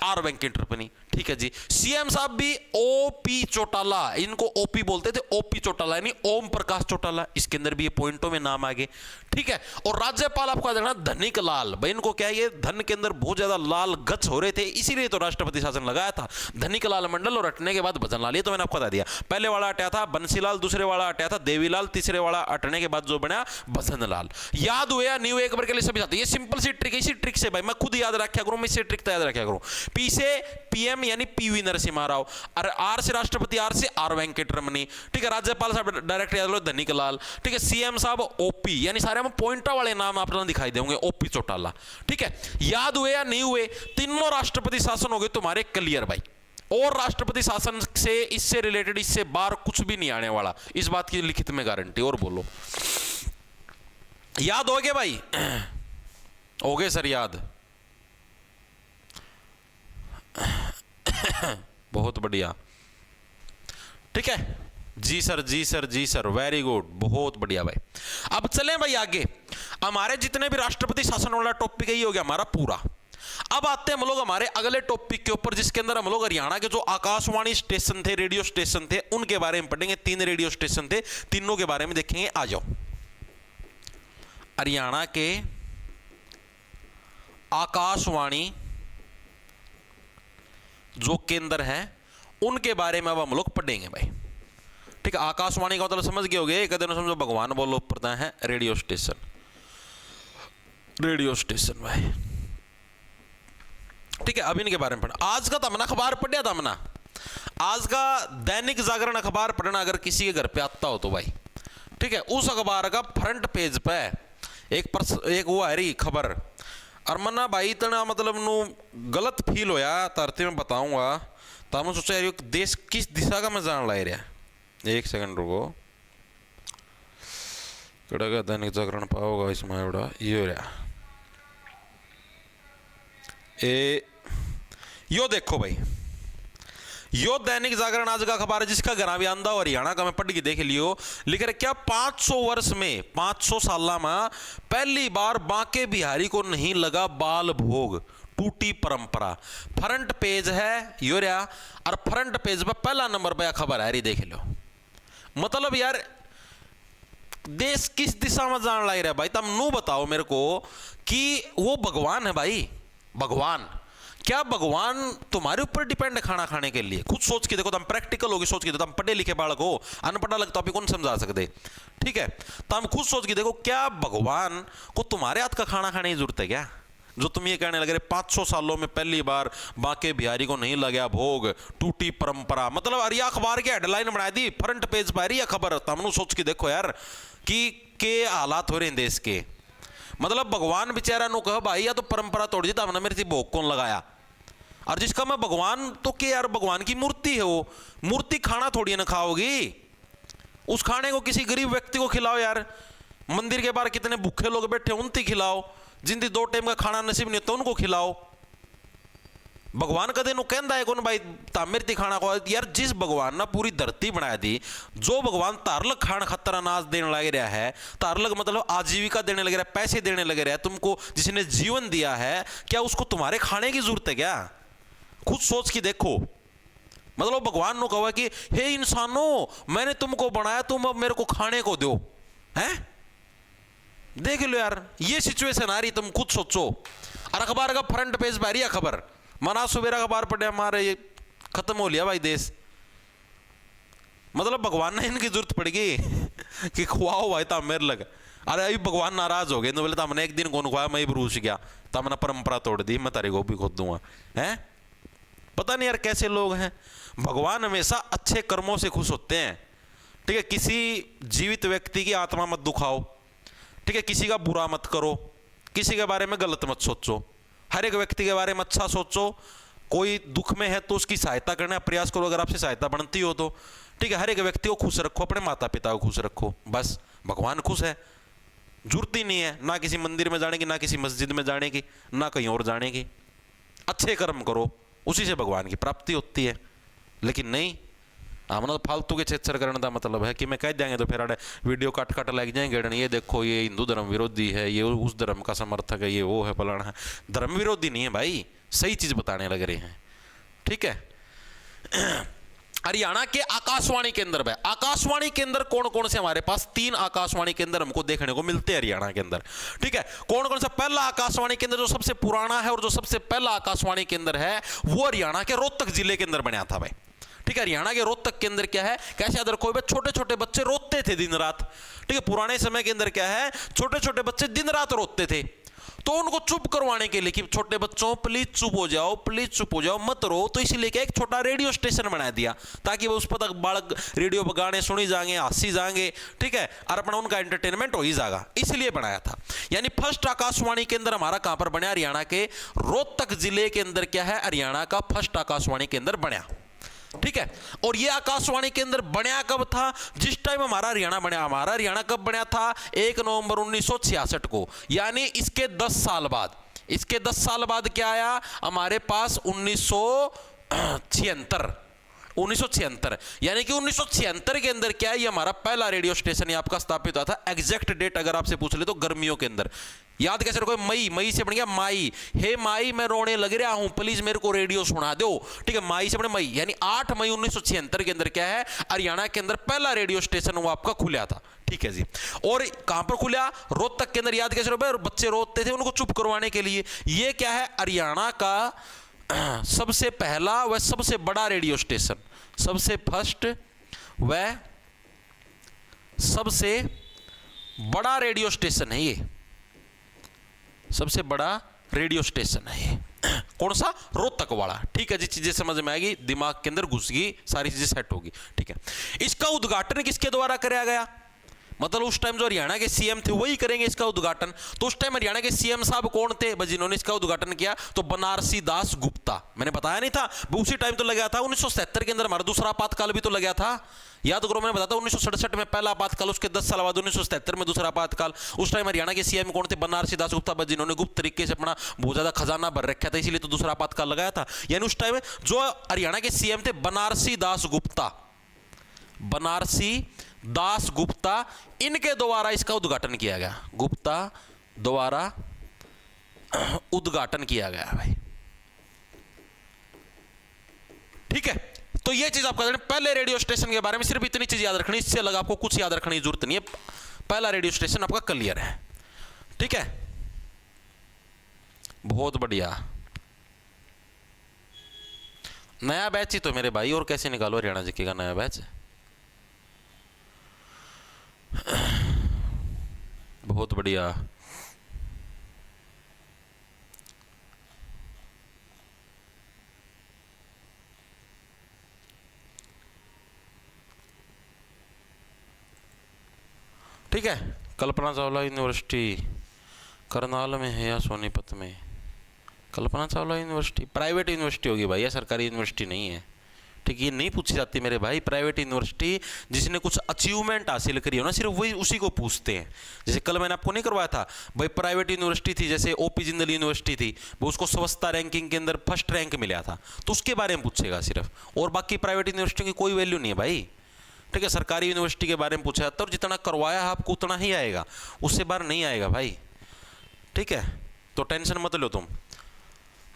S1: आर वेंकट रमनी। ठीक है जी। सीएम साहब भी ओपी चौटाला, इनको ओपी बोलते थे, ओपी चौटाला यानी ओम प्रकाश चौटाला। इसके अंदर भी ये पॉइंटों में नाम आ गए। ठीक है, और राज्यपाल आपको देखना धनिक लाल। भाई इनको क्या है, ये धन के अंदर बहुत ज्यादा लाल गच हो रहे थे, इसीलिए तो राष्ट्रपति शासन लगाया था। धनिक लाल मंडल और हटने के बाद भजन लाल। ये तो मैंने आपको बता दिया। पहले वाला हटाया था बंसीलाल, दूसरे वाला हटाया था देवीलाल, तीसरे वाला हटने के बाद जो बना भजन लाल। याद हुआ या नहीं हुआ? एक बार के लिए सभी जाते। ये सिंपल सी ट्रिक है, इसी ट्रिक से भाई मैं खुद याद रखा करूं, मैं इसे ट्रिक तो याद रखा करूं। पी से पीएम यानी पीवी नरसिम्हा राव, आर से राष्ट्रपति, आर से आर वेंकट रमनी। ठीक है, राज्यपाल साहब डायरेक्ट याद लो धनिक लाल। ठीक है, सीएम साहब ओपी यानी सारे में पॉइंटा वाले नाम आपको दिखाई देंगे, ओपी चौटाला। ठीक है, याद हुए या नहीं हुए? तीनों राष्ट्रपति शासन हो गए तुम्हारे क्लियर भाई। और राष्ट्रपति शासन से इससे रिलेटेड इससे बाहर कुछ भी नहीं आने वाला, इस बात की लिखित में गारंटी। और बोलो, याद हो गए भाई? हो गए सर याद? बहुत बढ़िया। ठीक है जी सर, जी सर, जी सर, वेरी गुड, बहुत बढ़िया भाई। अब चलें भाई आगे। हमारे जितने भी राष्ट्रपति शासन वाला टॉपिक है ये हो गया हमारा पूरा। अब आते हैं हम लोग हमारे अगले टॉपिक के ऊपर, जिसके अंदर हम लोग हरियाणा के जो आकाशवाणी स्टेशन थे, रेडियो स्टेशन थे, उनके बारे में पढ़ेंगे। 3 रेडियो स्टेशन थे, तीनों के बारे में देखेंगे। आ जाओ। हरियाणा के आकाशवाणी जो केंद्र है उनके बारे में अब हम लोग पढ़ेंगे भाई। ठीक है, आकाशवाणी का मतलब समझ गए होगे, एक दिन समझो भगवान बोलो पड़ता है रेडियो स्टेशन। रेडियो स्टेशन भाई। ठीक है, अब इनके बारे में पढ़ा। आज का तमना अखबार पढ़िया था मना, आज का दैनिक जागरण अखबार पढ़ना अगर किसी के घर पे आता हो तो भाई। ठीक है, उस अखबार का फ्रंट पेज पे एक वो है रही खबर। और मना भाई इतना मतलब नु गलत फील होया तरते में बताऊंगा। तो हम सोचा यार देश किस दिशा का मैं जान ला रहा। एक सेकंड रुको, कड़ा दैनिक जागरण पाओगा इसमें एवढा ये हो रहा। यो देखो भाई, यो दैनिक जागरण आज का अखबार है, जिसका ग्रामी आंदा और हरियाणा का मैं पढ़ के देख लियो। लिख रहे क्या 500 वर्ष में 500 साल में पहली बार बांके बिहारी को नहीं लगा बाल भोग, टूटी परंपरा। फ्रंट पेज है यो रहा, और फ्रंट पेज पर पहला नंबर पे खबर है, देख लो। मतलब यार देश किस दिशा में जान लग रहा है भाई। तुम नू बताओ मेरे को कि वो भगवान है भाई, भगवान क्या भगवान तुम्हारे ऊपर डिपेंड है खाना खाने के लिए? खुद सोच के देखो, तुम प्रैक्टिकल होगी, सोच के देखो, तुम पढ़े लिखे बालक हो, अनपढ़ अलग टॉपिक कौन समझा सकते? ठीक है, तो हम खुद सोच के देखो, क्या भगवान को तुम्हारे हाथ का खाना खाने की जरूरत है क्या? जो तुम ये कहने लगे 500 सालों में पहली बार बांके बिहारी को नहीं लगा भोग, टूटी परंपरा, मतलब अरिया अखबार की हेडलाइन बना दी, फ्रंट पेज पर यह खबर। तुमने सोच के देखो यार कि के हालात हो रहे हैं देश के। मतलब भगवान बेचारा नो कह भाई या तो परंपरा तोड़ दी, तमने मेरे से भोग कौन लगाया? और जिसका मैं भगवान तो के यार, भगवान की मूर्ति है, वो मूर्ति खाना थोड़ी ना खाओगी, उस खाने को किसी गरीब व्यक्ति को खिलाओ यार। मंदिर के बाहर कितने भूखे लोग बैठे, उनकी खिलाओ, जिनकी 2 टाइम का खाना नसीब नहीं होता उनको खिलाओ। भगवान कदे नु कहता है कौन भाई तामिरती खाना को यार? जिस भगवान ने पूरी धरती बना दी, जो भगवान तारलक खान खतर अनाज देने लग रहा है, तारलक मतलब आजीविका देने लग रहा है, पैसे देने लग रहा है तुमको, जिसने जीवन दिया है, क्या उसको तुम्हारे खाने की जरूरत है क्या? खुद सोच के देखो। मतलब भगवान ने कहा कि हे इंसानों, मैंने तुमको बनाया, तुम अब मेरे को खाने को दो। हैं? देख लो यार, ये सिचुएशन आ रही, तुम खुद सोचो। और अखबार का फ्रंट पेज पर आ रही है खबर, मना सुबेरा अखबार पढ़े हमारे, ये खत्म हो लिया भाई देश। मतलब भगवान ने इनकी जरूरत पड़ेगी कि खुआओ भाई था मेरे लग। अरे अभी भगवान नाराज हो गए तो बोले तो हमने एक दिन कौन खुआया, मैं ब्रूस गया तो हमने परंपरा तोड़ दी, मैं तारी गोभी खोद दूंगा। है पता नहीं यार कैसे लोग हैं। भगवान हमेशा अच्छे कर्मों से खुश होते हैं। ठीक है, किसी जीवित व्यक्ति की आत्मा मत दुखाओ, ठीक है, किसी का बुरा मत करो, किसी के बारे में गलत मत सोचो, हर एक व्यक्ति के बारे में अच्छा सोचो। कोई दुख में है तो उसकी सहायता करने का प्रयास करो, अगर आपसे सहायता बनती हो तो। ठीक है, हर एक व्यक्ति को खुश रखो, अपने माता पिता को खुश रखो, बस भगवान खुश है। जरूरत ही नहीं है ना किसी मंदिर में जाने की, ना किसी मस्जिद में जाने की, ना कहीं और जाने की। अच्छे कर्म करो, उसी से भगवान की प्राप्ति होती है। लेकिन नहीं, हमने तो फालतू के छेड़छाड़ करने का मतलब है कि मैं कह देंगे तो फिर अरे वीडियो काट काट लग जाएंगे, ये देखो ये हिंदू धर्म विरोधी है, ये उस धर्म का समर्थक है, ये वो है फलाना है। धर्म विरोधी नहीं है भाई, सही चीज बताने लग रहे हैं। ठीक है, हरियाणा के आकाशवाणी केंद्र में, आकाशवाणी केंद्र कौन कौन से हमारे पास 3 आकाशवाणी केंद्र हमको देखने को मिलते हैं हरियाणा के अंदर। ठीक है, कौन कौन सा? पहला आकाशवाणी केंद्र जो सबसे पुराना है और जो सबसे पहला आकाशवाणी केंद्र है वो हरियाणा के रोहतक जिले के अंदर बना था भाई। ठीक है, हरियाणा के रोहतक के अंदर क्या है, कैसे याद रखो, छोटे छोटे बच्चे रोते थे दिन रात। ठीक है, पुराने समय के अंदर क्या है, छोटे छोटे बच्चे दिन रात रोते थे, तो उनको चुप करवाने के लिए कि छोटे बच्चों प्लीज चुप हो जाओ, प्लीज चुप हो जाओ, मत रो, तो इसलिए क्या एक छोटा रेडियो स्टेशन बना दिया ताकि वो उस पर तक बालक रेडियो पर गाने सुनी जाएंगे, हंसी जाएंगे। ठीक है, और अपना उनका एंटरटेनमेंट हो ही जाएगा, इसलिए बनाया था। यानी फर्स्ट आकाशवाणी केंद्र हमारा कहां पर बना? हरियाणा के रोहतक जिले के अंदर क्या है, हरियाणा का फर्स्ट आकाशवाणी केंद्र बना। ठीक है, और ये आकाशवाणी केंद्र बना कब था? जिस टाइम हमारा हरियाणा बना। हमारा हरियाणा कब बना था? 1 नवंबर 1966 को, यानी इसके 10 साल बाद। इसके 10 साल बाद क्या आया हमारे पास? 1976, यानी कि 1976 के अंदर क्या है, ये हमारा पहला रेडियो स्टेशन ये आपका स्थापित हुआ था। एग्जैक्ट डेट अगर आपसे पूछ ले तो गर्मियों के अंदर, याद कैसे रखो, मई से बन गया माई। हे माई मैं रोने लग रहा हूं, प्लीज मेरे को रेडियो सुना दो। ठीक है, माई से बने मई, यानी 8 मई 1976 के अंदर क्या है, हरियाणा के अंदर पहला रेडियो स्टेशन वो आपका खुला था। ठीक है जी, और कहां पर खुला? रोहतक के अंदर। याद कैसे रखो, बच्चे रोते थे उनको चुप करवाने के लिए। ये क्या है, हरियाणा का सबसे पहला व सबसे बड़ा रेडियो स्टेशन, सबसे फर्स्ट व सबसे बड़ा रेडियो स्टेशन है ये, सबसे बड़ा रेडियो स्टेशन है ये। कौन सा? रोहतक वाला। ठीक है जी, चीजें समझ में आएगी, दिमाग के अंदर घुस गई, सारी चीजें सेट होगी। ठीक है, इसका उद्घाटन किसके द्वारा कराया गया? मतलब उस टाइम जो हरियाणा के सीएम थे वही करेंगे इसका उद्घाटन। तो उस टाइम हरियाणा के सीएम साहब कौन थे बस जिन्होंने इसका उद्घाटन किया? तो बनारसी दास गुप्ता। मैंने बताया नहीं था, उसी टाइम तो लगा था। 1977 के अंदर हमारा दूसरा आपातकाल भी तो लगा था, याद करो, मैंने बताया 1967 में पहला आपातकाल, उसके 10 साल बाद 1977 में दूसरा आपातकाल। उस टाइम हरियाणा के सीएम कौन थे? बनारसी दास गुप्ता, बस जिन्होंने गुप्त तरीके से अपना बहुत ज्यादा खजाना भर रखा था, इसीलिए तो दूसरा आपातकाल लगाया था। यानी उस टाइम जो हरियाणा के सीएम थे बनारसी दास गुप्ता, बनारसी दास गुप्ता, इनके द्वारा इसका उद्घाटन किया गया। गुप्ता द्वारा उद्घाटन किया गया भाई। ठीक है, तो ये चीज आपका पहले रेडियो स्टेशन के बारे में सिर्फ इतनी चीज याद रखनी, इससे अलग आपको कुछ याद रखने की जरूरत नहीं है। पहला रेडियो स्टेशन आपका क्लियर है। ठीक है, बहुत बढ़िया। नया बैच ही तो मेरे भाई, और कैसे निकालो हरियाणा जीके का नया बैच। बहुत बढ़िया। ठीक है, कल्पना चावला यूनिवर्सिटी करनाल में है या सोनीपत में? Kalpana Chawla university private university होगी भाई, या सरकारी यूनिवर्सिटी नहीं है। ठीक, ये नहीं पूछी जाती मेरे भाई। प्राइवेट यूनिवर्सिटी जिसने कुछ अचीवमेंट हासिल करी हो ना, सिर्फ वही उसी को पूछते हैं। जैसे कल मैंने आपको नहीं करवाया था भाई, प्राइवेट यूनिवर्सिटी थी जैसे ओपी जिंदल यूनिवर्सिटी थी, वो उसको स्वच्छता रैंकिंग के अंदर फर्स्ट रैंक मिला था, तो उसके बारे में पूछेगा सिर्फ, और बाकी प्राइवेट यूनिवर्सिटी की कोई वैल्यू नहीं है भाई। ठीक है, सरकारी यूनिवर्सिटी के बारे में पूछा जाता है, और जितना करवाया है आपको उतना ही आएगा, उससे बाहर नहीं आएगा भाई। ठीक है, तो टेंशन मत लो तुम।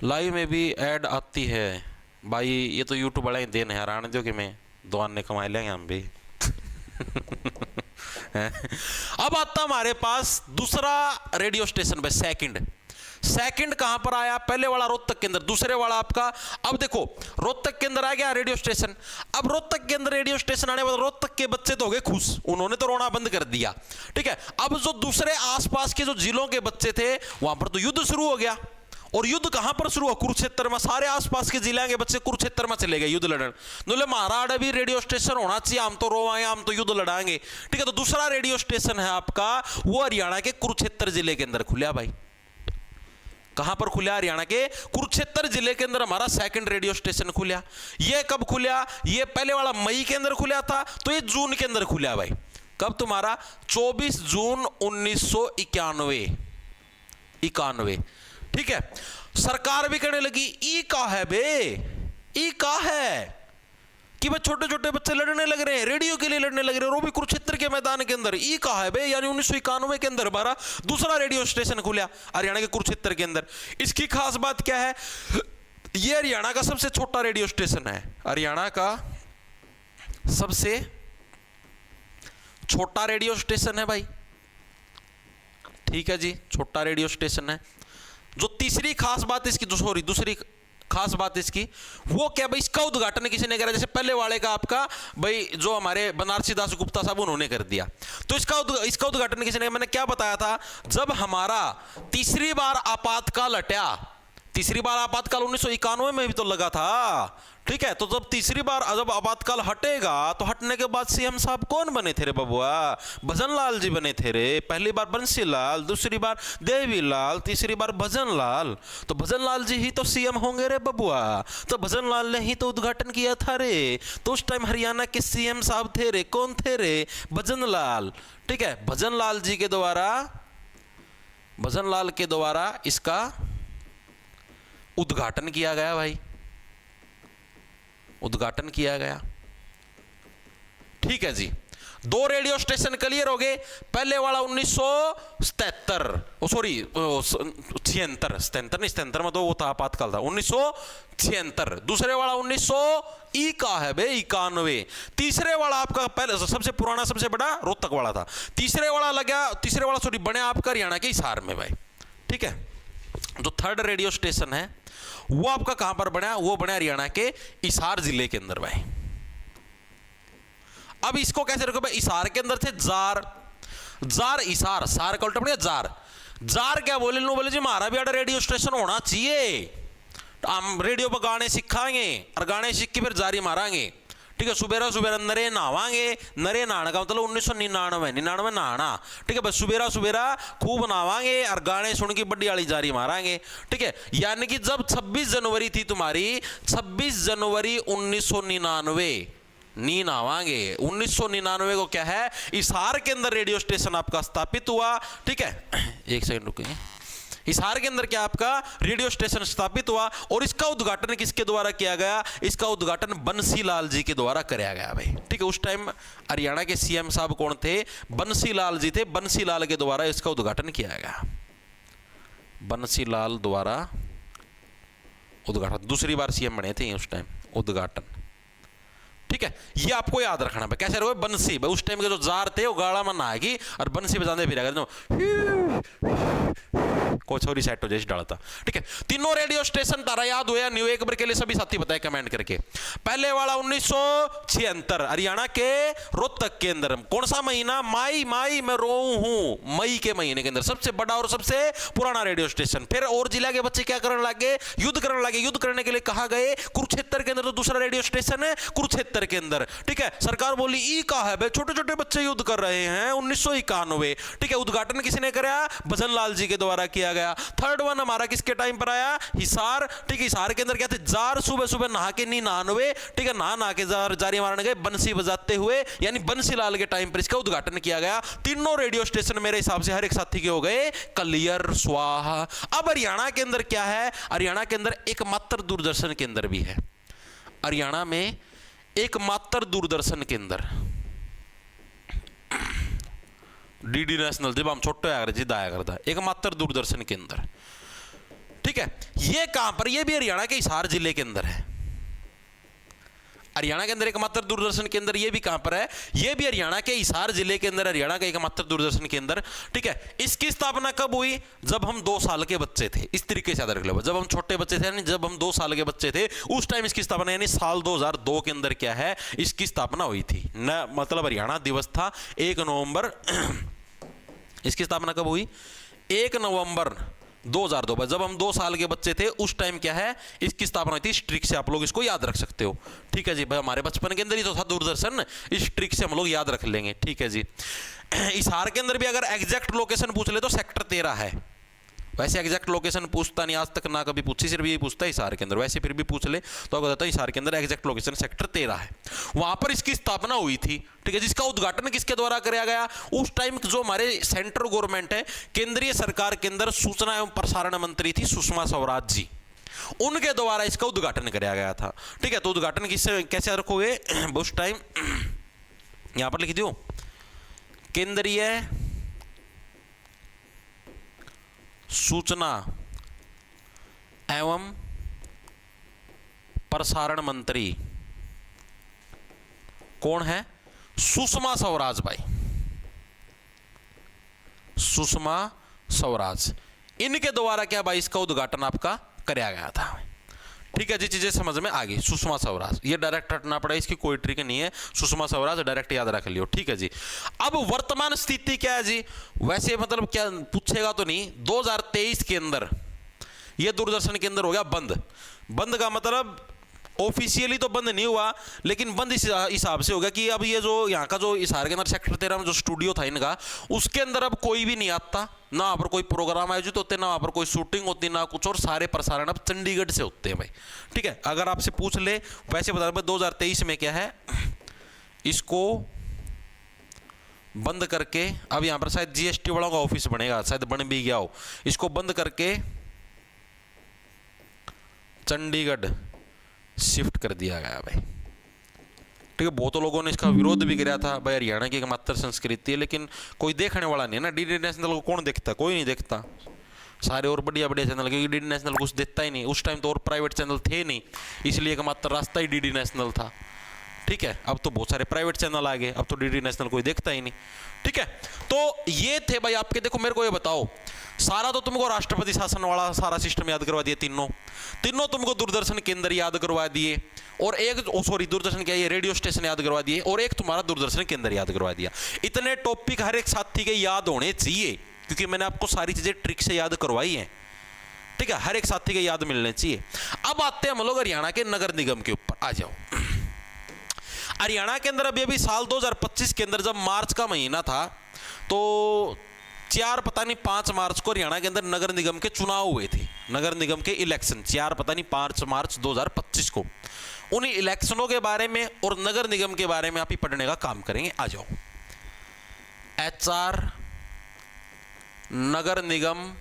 S1: लाइव में भी ऐड आती है भाई, ये तो यूट्यूब वाला ही देन है, आने दो कि मैं दो आने कमा लेंगे हम भी। अब आता हमारे पास दूसरा रेडियो स्टेशन पे, सेकंड कहां पर आया? पहले वाला रोहतक के अंदर, दूसरे वाला आपका, अब देखो रोहतक के अंदर आ गया रेडियो स्टेशन। अब रोहतक के अंदर रेडियो स्टेशन आने बाद रोहतक के बच्चे तो हो गए खुश, उन्होंने तो रोना बंद कर दिया। ठीक है, अब जो दूसरे आसपास के जो जिलों के बच्चे थे वहां पर तो युद्ध शुरू हो गया। और युद्ध कहां पर शुरू हुआ? कुरुक्षेत्र में। सारे आसपास के जिले के बच्चे कुरुक्षेत्र में चले गए युद्ध लड़न। बोले महाराज भी रेडियो स्टेशन होना चाहिए, हम तो रोवाएंगे, हम तो युद्ध लड़ाएंगे। ठीक है, तो दूसरा रेडियो स्टेशन है आपका, वो हरियाणा के कुरुक्षेत्र जिले के अंदर खुला भाई। कहां पर खुला? हरियाणा के कुरुक्षेत्र जिले के अंदर हमारा सेकंड रेडियो स्टेशन खुला। ये कब खुला? ये पहले वाला मई के अंदर खुला था, तो ये जून के अंदर खुला भाई। कब तुम्हारा? 24 जून 1991। ठीक है, सरकार भी कहने लगी ई का है बे, ई का है कि भाई छोटे छोटे बच्चे लड़ने लग रहे हैं, रेडियो के लिए लड़ने लग रहे हैं, वो भी कुरुक्षेत्र के मैदान के अंदर। ई का है बे, यानी 1991 के अंदर हमारा दूसरा रेडियो स्टेशन खुला हरियाणा के कुरुक्षेत्र के अंदर। इसकी खास बात क्या है? ये हरियाणा का सबसे छोटा रेडियो स्टेशन है, हरियाणा का सबसे छोटा रेडियो स्टेशन है भाई। ठीक है जी, छोटा रेडियो स्टेशन है। जो तीसरी खास बात इसकी, दूसरी खास बात इसकी वो क्या भाई, इसका उद्घाटन किसी ने करा? जैसे पहले वाले का आपका भाई जो हमारे बनारसी दास गुप्ता साहब उन्होंने कर दिया, तो इसका उद्घाटन किसी ने, मैंने क्या बताया था, जब हमारा तीसरी बार आपातकाल हटा, तीसरी बार आपातकाल 1991 में भी तो लगा था। ठीक है, तो जब तीसरी बार जब आपातकाल हटेगा, तो हटने के बाद सीएम साहब कौन बने थे रे बबुआ? भजन लाल जी बने थे रे। पहली बार बंसी लाल, दूसरी बार देवी लाल, तीसरी बार भजन लाल। तो भजन लाल जी ही तो सीएम होंगे रे बबुआ, तो भजन लाल ने ही तो उद्घाटन किया था रे। तो उस टाइम हरियाणा के सीएम साहब थे रे, कौन थे रे? भजन लाल। ठीक है, भजन लाल जी के द्वारा, भजन लाल के द्वारा इसका उद्घाटन किया गया भाई, उद्घाटन किया गया। ठीक है जी, दो रेडियो स्टेशन क्लियर हो गए। पहले वाला 1977, सॉरी 77 में तो वो था आपातकाल था 1976। दूसरे वाला 1991 का है बे, 91। तीसरे वाला आपका पहले सबसे पुराना सबसे बड़ा रोहतक वाला था। तीसरे वाला सॉरी बने आपका हरियाणा के हिसार में भाई। ठीक है, जो थर्ड रेडियो स्टेशन है वो आपका कहां पर बना? वो बना हरियाणा के हिसार जिले के अंदर भाई। अब इसको कैसे रखो भाई? हिसार के अंदर थे जार हिसार, सार का उल्टा पड़ गया जार क्या बोले? लो बोले जी हमारा भी रेडियो स्टेशन होना चाहिए, हम रेडियो पर गाने सिखाएंगे और गाने सीख के फिर जारी मारांगे। ठीक है, सुबेरा नरे नहावांगे, नरे नहाने का मतलब 1999 नहाना। ठीक है, बस सुबेरा खूब नहावांगे और गाने सुन के बड्डी वाली जारी मारांगे। ठीक है, यानी कि जब 26 जनवरी थी तुम्हारी, 26 जनवरी 1999 नी नहावांगे। 1999 को क्या है, हिसार के अंदर रेडियो स्टेशन आपका स्थापित हुआ। ठीक है, एक सेकंड रुकिए। हिसार के अंदर क्या आपका रेडियो स्टेशन स्थापित हुआ, और इसका उद्घाटन किसके द्वारा किया गया? इसका उद्घाटन बंसी लाल जी के द्वारा कराया गया भाई। ठीक है, उस टाइम हरियाणा के सीएम साहब कौन थे? बंसी लाल जी थे। बंसी लाल के द्वारा इसका उद्घाटन किया गया, बंसी लाल द्वारा उद्घाटन। दूसरी बार सीएम बने थे उस टाइम, उद्घाटन। ठीक है, ये आपको याद रखना भाई। कैसे रहो? बंसी भाई, उस टाइम के जो जार थे वो गाड़ा में नहाएगी और बंसी बजाने फिर कोई छोरी सेट हो जाए डालता। ठीक है, तीनों रेडियो स्टेशन तारा याद हुआ न्यू? एक बार के लिए सभी साथी बताए कमेंट करके। पहले वाला 1976 हरियाणा के रोहतक के अंदर। कौन सा महीना? मई मैं रो हूं, मई के महीने के अंदर सबसे बड़ा और सबसे पुराना रेडियो स्टेशन। फिर और जिला के बच्चे क्या करने लगे? युद्ध करने लगे। युद्ध करने के लिए कहा गए कुरुक्षेत्र के अंदर, तो दूसरा रेडियो स्टेशन है कुरुक्षेत्र के अंदर। ठीक है, सरकार बोली ई का है भाई, छोटे छोटे बच्चे युद्ध कर रहे हैं। 1991। ठीक है, उद्घाटन किसने कराया? भजन लाल जी के द्वारा किया गया। थर्ड वन हमारा किसके टाइम पर आया? हिसार। ठीक है, हिसार के अंदर क्या थे? जार सुबह सुबह नहा के नहीं नहानवे। ठीक है, नहा के जार जारी मारने गए बंसी बजाते हुए, यानी बंसी लाल के टाइम पर इसका उद्घाटन किया गया। तीनों रेडियो स्टेशन मेरे हिसाब से हर एक साथी के हो गए क्लियर, स्वाहा। अब हरियाणा के अंदर क्या है? हरियाणा के अंदर एकमात्र दूरदर्शन केंद्र भी है। हरियाणा में एकमात्र दूरदर्शन केंद्र डीडी नेशनल, जब हम छोटे आया जिद आया करता, एकमात्र दूरदर्शन केंद्र। ठीक है, ये कहां पर? ये भी हरियाणा के हिसार जिले के अंदर है। हरियाणा के अंदर एकमात्र दूरदर्शन केंद्र, ये भी कहां पर है? ये भी हरियाणा के हिसार जिले के अंदर, हरियाणा का एकमात्र दूरदर्शन केंद्र। ठीक है, इसकी स्थापना कब हुई? जब हम 2 साल के बच्चे थे। इस तरीके से याद रख लो, जब हम छोटे बच्चे थे, यानी जब हम 2 साल के बच्चे थे, उस टाइम इसकी स्थापना, यानी साल 2002 के अंदर क्या है, इसकी स्थापना हुई थी। न मतलब हरियाणा दिवस था 1 नवंबर। इसकी स्थापना कब हुई? 1 नवंबर 2002 पर, जब हम 2 साल के बच्चे थे उस टाइम क्या है, इसकी स्थापना हुई थी। इस ट्रिक से आप लोग इसको याद रख सकते हो। ठीक है जी, भाई हमारे बचपन के अंदर ही तो था दूरदर्शन, इस ट्रिक से हम लोग याद रख लेंगे। ठीक है जी, हिसार के अंदर भी अगर एग्जैक्ट लोकेशन पूछ ले तो सेक्टर 13 है। वैसे एग्जैक्ट लोकेशन पूछता नहीं आज तक, ना कभी पूछी, सिर्फ ये पूछता है हिसार के अंदर। वैसे फिर भी पूछ ले तो आपको बताता है हिसार के अंदर एग्जैक्ट लोकेशन सेक्टर 13 है। वहां पर इसकी स्थापना हुई थी। ठीक है, जिसका उद्घाटन किसके द्वारा किया गया? उस टाइम जो हमारे सेंट्रल गवर्नमेंट है, केंद्रीय सरकार के अंदर सूचना एवं प्रसारण मंत्री थी सुषमा स्वराज जी, उनके द्वारा इसका उद्घाटन किया गया था। ठीक है, तो उद्घाटन किससे कैसे रखोगे? उस टाइम यहां पर लिख दो, केंद्रीय सूचना एवं प्रसारण मंत्री कौन है? सुषमा स्वराज भाई, सुषमा स्वराज। इनके द्वारा क्या भाई इसका उद्घाटन आपका कराया गया था। ठीक है जी, चीजें समझ में आ गई। सुषमा स्वराज, ये डायरेक्ट हटना पड़ा, इसकी कोई ट्रिक नहीं है। सुषमा स्वराज डायरेक्ट याद रख लियो। ठीक है जी, अब वर्तमान स्थिति क्या है जी? वैसे मतलब क्या पूछेगा तो नहीं, 2023 के अंदर ये दूरदर्शन के अंदर हो गया बंद। बंद का मतलब ऑफिशियली तो बंद नहीं हुआ, लेकिन बंद इस हिसाब से हो गया कि अब ये जो यहाँ का जो हिसार के अंदर सेक्टर 13 में जो स्टूडियो था इनका, उसके अंदर अब कोई भी नहीं आता, ना वहाँ पर कोई प्रोग्राम आयोजित होते, ना वहाँ पर कोई शूटिंग होती, ना कुछ, और सारे प्रसारण अब चंडीगढ़ से होते हैं भाई। ठीक है, अगर आपसे पूछ ले वैसे बता रहे 2023 में क्या है, इसको बंद करके, अब यहाँ पर शायद जीएसटी वालों का ऑफिस बनेगा, शायद बन भी गया हो, इसको बंद करके चंडीगढ़ शिफ्ट कर दिया गया भाई। ठीक है, बहुत लोगों ने इसका विरोध भी किया था भाई, हरियाणा की एकमात्र संस्कृति है, लेकिन कोई देखने वाला नहीं है ना। डीडी नेशनल को कौन देखता? कोई नहीं देखता। सारे और बढ़िया बढ़िया चैनल, क्योंकि डीडी नेशनल कुछ देता ही नहीं। उस टाइम तो और प्राइवेट चैनल थे नहीं, इसलिए एकमात्र रास्ता ही डीडी नेशनल था। ठीक है, अब तो बहुत सारे प्राइवेट चैनल आ गए, अब तो डीडी नेशनल कोई देखता ही नहीं। ठीक है, तो ये थे भाई आपके। देखो मेरे को ये बताओ, सारा तो तुमको राष्ट्रपति शासन वाला सारा सिस्टम याद करवा दिया, तीनों तुमको दूरदर्शन केंद्र याद करवा दिए, और एक सॉरी दूरदर्शन क्या, ये रेडियो स्टेशन याद करवा दिए, और एक तुम्हारा दूरदर्शन केंद्र याद करवा दिया। इतने टॉपिक हर एक साथी के याद होने चाहिए, क्योंकि मैंने आपको सारी चीजें ट्रिक से याद करवाई हैं। ठीक है, हर एक साथी के याद मिलने चाहिए। अब आते हैं हम लोग हरियाणा के नगर निगम के ऊपर। आ जाओ, हरियाणा के अंदर अभी साल 2025 के अंदर जब मार्च का महीना था, तो 5 मार्च को हरियाणा के अंदर नगर निगम के चुनाव हुए थे, नगर निगम के इलेक्शन 5 मार्च 2025 को। उन इलेक्शनों के बारे में और नगर निगम के बारे में आप ही पढ़ने का काम करेंगे। आ जाओ, HR नगर निगम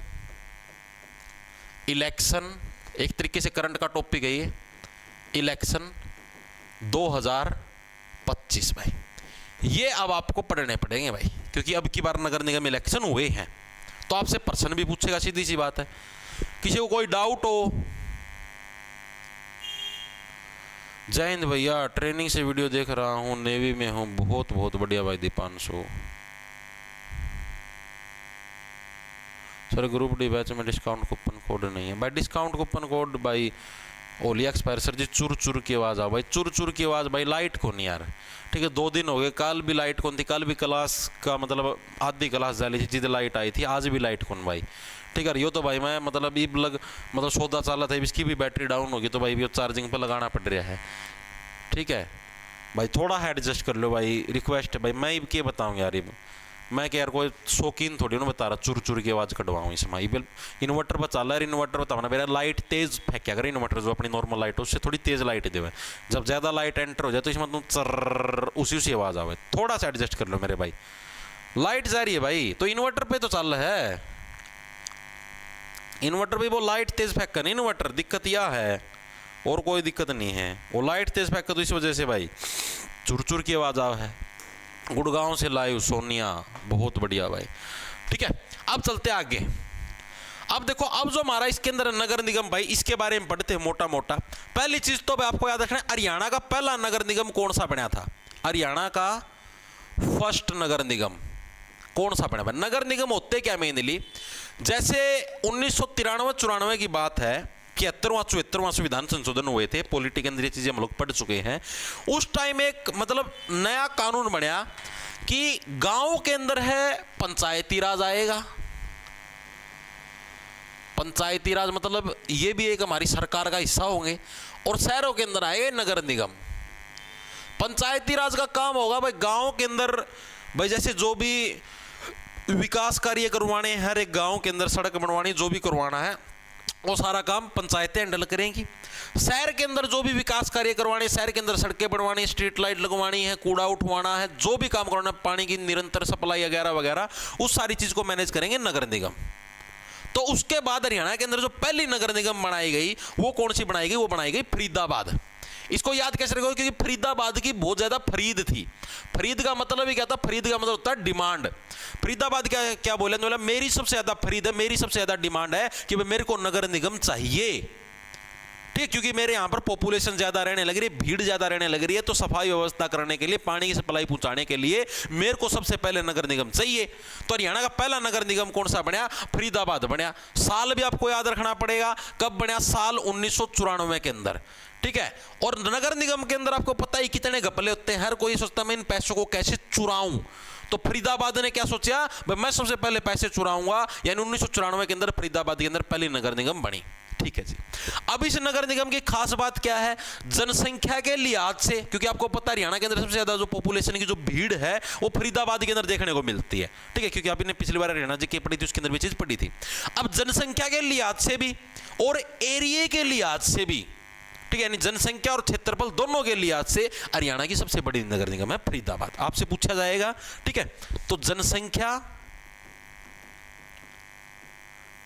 S1: इलेक्शन, एक तरीके से करंट का टॉपिक है ये, इलेक्शन 2025 भाई। ये अब आपको पढ़ने पड़ेंगे भाई, क्योंकि अब की बार नगर निगम इलेक्शन हुए हैं, तो आपसे प्रश्न भी पूछेगा, सीधी सी बात है। किसी को कोई डाउट हो? जय हिंद भैया, ट्रेनिंग से वीडियो देख रहा हूँ, नेवी में हूँ। बहुत बहुत बढ़िया भाई Deepanshu, sir group D batch में डिस्काउंट कूपन कोड नहीं है भाई। डिस्काउंट कूपन कोड भाई ओली एक्सपायर सर जी। चुर चुर की आवाज़ आ भाई, चुर चुर की आवाज़ भाई। लाइट को नहीं यार, ठीक है 2 दिन हो गए, कल भी लाइट कौन थी, कल भी क्लास का मतलब आधी क्लास जाली थी जिधर लाइट आई थी, आज भी लाइट कौन भाई। ठीक है यो तो भाई मैं मतलब ये मतलब सौदा चाला था, इसकी भी बैटरी डाउन होगी तो भाई ये चार्जिंग पर लगाना पड़ रहा है। ठीक है भाई थोड़ा है एडजस्ट कर लो भाई, रिक्वेस्ट है भाई। मैं क्या बताऊँ यार, मैं क्या यार कोई शौकीन थोड़ी ना बता रहा चुर चुर की आवाज़ कटवाऊँ इसमें। इन्वर्टर पर चल रहा है, इन्वर्टर बताना मेरा लाइट तेज़ फेंक्या कर, इन्वर्टर जो अपनी नॉर्मल लाइट है उससे थोड़ी तेज़ लाइट देवे। जब ज़्यादा लाइट एंटर हो जाए तो इसमें तुम चर उसी आवाज़ आवे, थोड़ा सा एडजस्ट कर लो मेरे भाई। लाइट जा रही है भाई तो इन्वर्टर पे तो चल रहा है, इन्वर्टर पे वो लाइट तेज़ फेंक कर, इन्वर्टर दिक्कत यह है और कोई दिक्कत नहीं है। वो लाइट तेज़ फेंक कर तो इस वजह से भाई चुर चुर की आवाज़ आ है। गुड़गांव से लाइव सोनिया, बहुत बढ़िया भाई। ठीक है अब चलते आगे। अब देखो अब जो हमारा इसके अंदर नगर निगम भाई, इसके बारे में पढ़ते हैं मोटा मोटा। पहली चीज तो भाई आपको याद रखना है, हरियाणा का पहला नगर निगम कौन सा बना था। हरियाणा का फर्स्ट नगर निगम कौन सा बना। नगर निगम होते क्या मेनली, जैसे 1993-94 की बात है, 73वां संविधान संशोधन हुए थे, पॉलिटी के अंदर ये चीजें हम लोग पढ़ चुके हैं। उस टाइम एक मतलब नया कानून बना कि गांव के अंदर है पंचायती राज आएगा। पंचायती राज मतलब ये भी एक हमारी सरकार का हिस्सा होंगे, और शहरों के अंदर आएगा नगर निगम। पंचायती राज का काम होगा भाई गांव के अंदर भाई जैसे जो भी विकास कार्य करवाने हैं, हर एक गांव के अंदर सड़क बनवानी, जो भी करवाना है वो सारा काम पंचायतें हैंडल करेंगी। शहर के अंदर जो भी विकास कार्य करवाने, शहर के अंदर सड़कें बनवानी, स्ट्रीट लाइट लगवानी है, कूड़ा उठवाना है, जो भी काम करवाना, पानी की निरंतर सप्लाई वगैरह वगैरह, उस सारी चीज को मैनेज करेंगे नगर निगम। तो उसके बाद हरियाणा के अंदर जो पहली नगर निगम बनाई गई वो कौन सी बनाई गई, वो बनाई गई फरीदाबाद। इसको याद कैसे रखोगे, क्योंकि फरीदाबाद की बहुत ज्यादा फरीद थी। फरीद का मतलब ही क्या था, फरीद का मतलब होता है डिमांड। फरीदाबाद क्या क्या बोले, तो मेरी सबसे ज्यादा फरीद है, मेरी सबसे ज्यादा डिमांड है कि भाई मेरे को नगर निगम चाहिए। ठीक, क्योंकि मेरे यहाँ पर पॉपुलेशन ज्यादा रहने लग रही है, भीड़ ज्यादा रहने लग रही है, तो सफाई व्यवस्था करने के लिए, पानी की सप्लाई पहुंचाने के लिए मेरे को सबसे पहले नगर निगम चाहिए। तो हरियाणा का पहला नगर निगम कौन सा बना, फरीदाबाद बना। साल भी आपको याद रखना पड़ेगा, कब बना, साल 1994 के अंदर। ठीक है, और नगर निगम के अंदर आपको पता ही कितने घपले होते हैं, हर कोई सोचता मैं इन पैसों को कैसे चुराऊं। तो फरीदाबाद ने क्या सोचा, मैं सबसे पहले पैसे चुराऊंगा, यानी 1994 के अंदर फरीदाबाद के अंदर पहली नगर निगम बनी। ठीक है जी। अब इस नगर निगम की खास बात क्या है, जनसंख्या के लिहाज से, क्योंकि आपको पता है हरियाणा के अंदर सबसे ज्यादा जो पॉपुलेशन की जो भीड़ है वो फरीदाबाद के अंदर देखने को मिलती है। ठीक है, क्योंकि आपने पिछली बार हरियाणा जी की पढ़ी थी, उसके अंदर भी चीज पढ़ी थी। अब जनसंख्या के लिहाज से भी और एरिया के लिहाज से भी, ठीक है, यानी जनसंख्या और क्षेत्रफल दोनों के लिहाज से हरियाणा की सबसे बड़ी नगर निगम है फरीदाबाद। आपसे पूछा जाएगा, ठीक है, तो जनसंख्या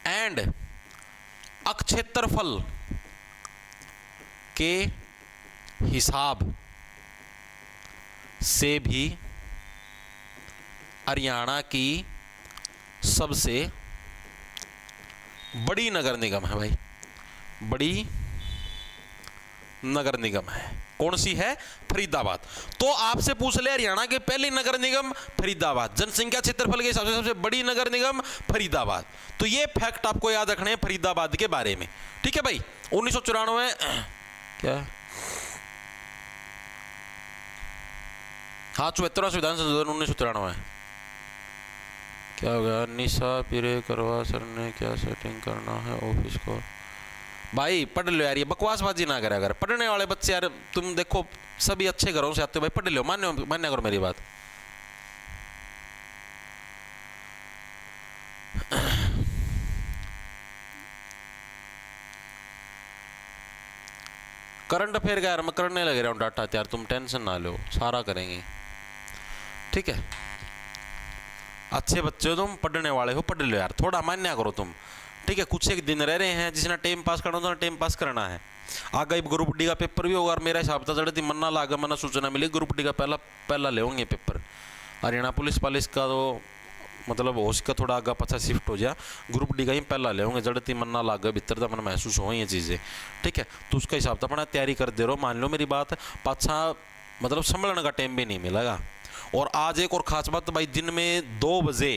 S1: एंड क्षेत्रफल के हिसाब से भी हरियाणा की सबसे बड़ी नगर निगम है भाई, बड़ी नगर निगम है। कौन सी है, फरीदाबाद। तो आपसे पूछ ले हरियाणा के पहली नगर निगम फरीदाबाद, जनसंख्या क्षेत्रफल के हिसाब से सबसे बड़ी नगर निगम फरीदाबाद। तो ये फैक्ट आपको याद रखने हैं फरीदाबाद के बारे में। ठीक है भाई, 1994 क्या, हाँ 74वां संविधान संशोधन 1993। क्या हो गया, निशा पिरे करवा सर ने क्या सेटिंग करना है ऑफिस को। भाई पढ़ लो यार, ये बकवासबाजी ना करे। अगर पढ़ने वाले बच्चे यार, तुम देखो सभी अच्छे घरों से आते हो भाई, पढ़ लो, मान्य करो मेरी बात। करंट अफेयर का यार मैं करने लग रहा हूँ डाटा यार, तुम टेंशन ना लो, सारा करेंगे। ठीक है, अच्छे बच्चे हो तुम, पढ़ने वाले हो, पढ़ लो यार, थोड़ा मान्य करो तुम। ठीक है, कुछ एक दिन रह रहे हैं, जिसने टाइम पास करना तो टाइम पास करना है। आगे ग्रुप डी का पेपर भी होगा, और मेरा हिसाब था जड़ती मन्ना लागा, मैंने सूचना मिली ग्रुप डी का पहला ले होंगे पेपर। हरियाणा पुलिस का तो मतलब हो सका थोड़ा आगे पछा शिफ्ट हो जाए, ग्रुप डी का ही पहला ले होंगे, जड़ती मन्ना लागा भीतर था, मैंने महसूस हो ये चीज़ें। ठीक है, तो उसका हिसाब था अपना तैयारी कर दे रहो, मान लो मेरी बात, पाछा मतलब संभलने का टाइम भी नहीं मिलेगा। और आज एक और खास बात भाई, दिन में 2 बजे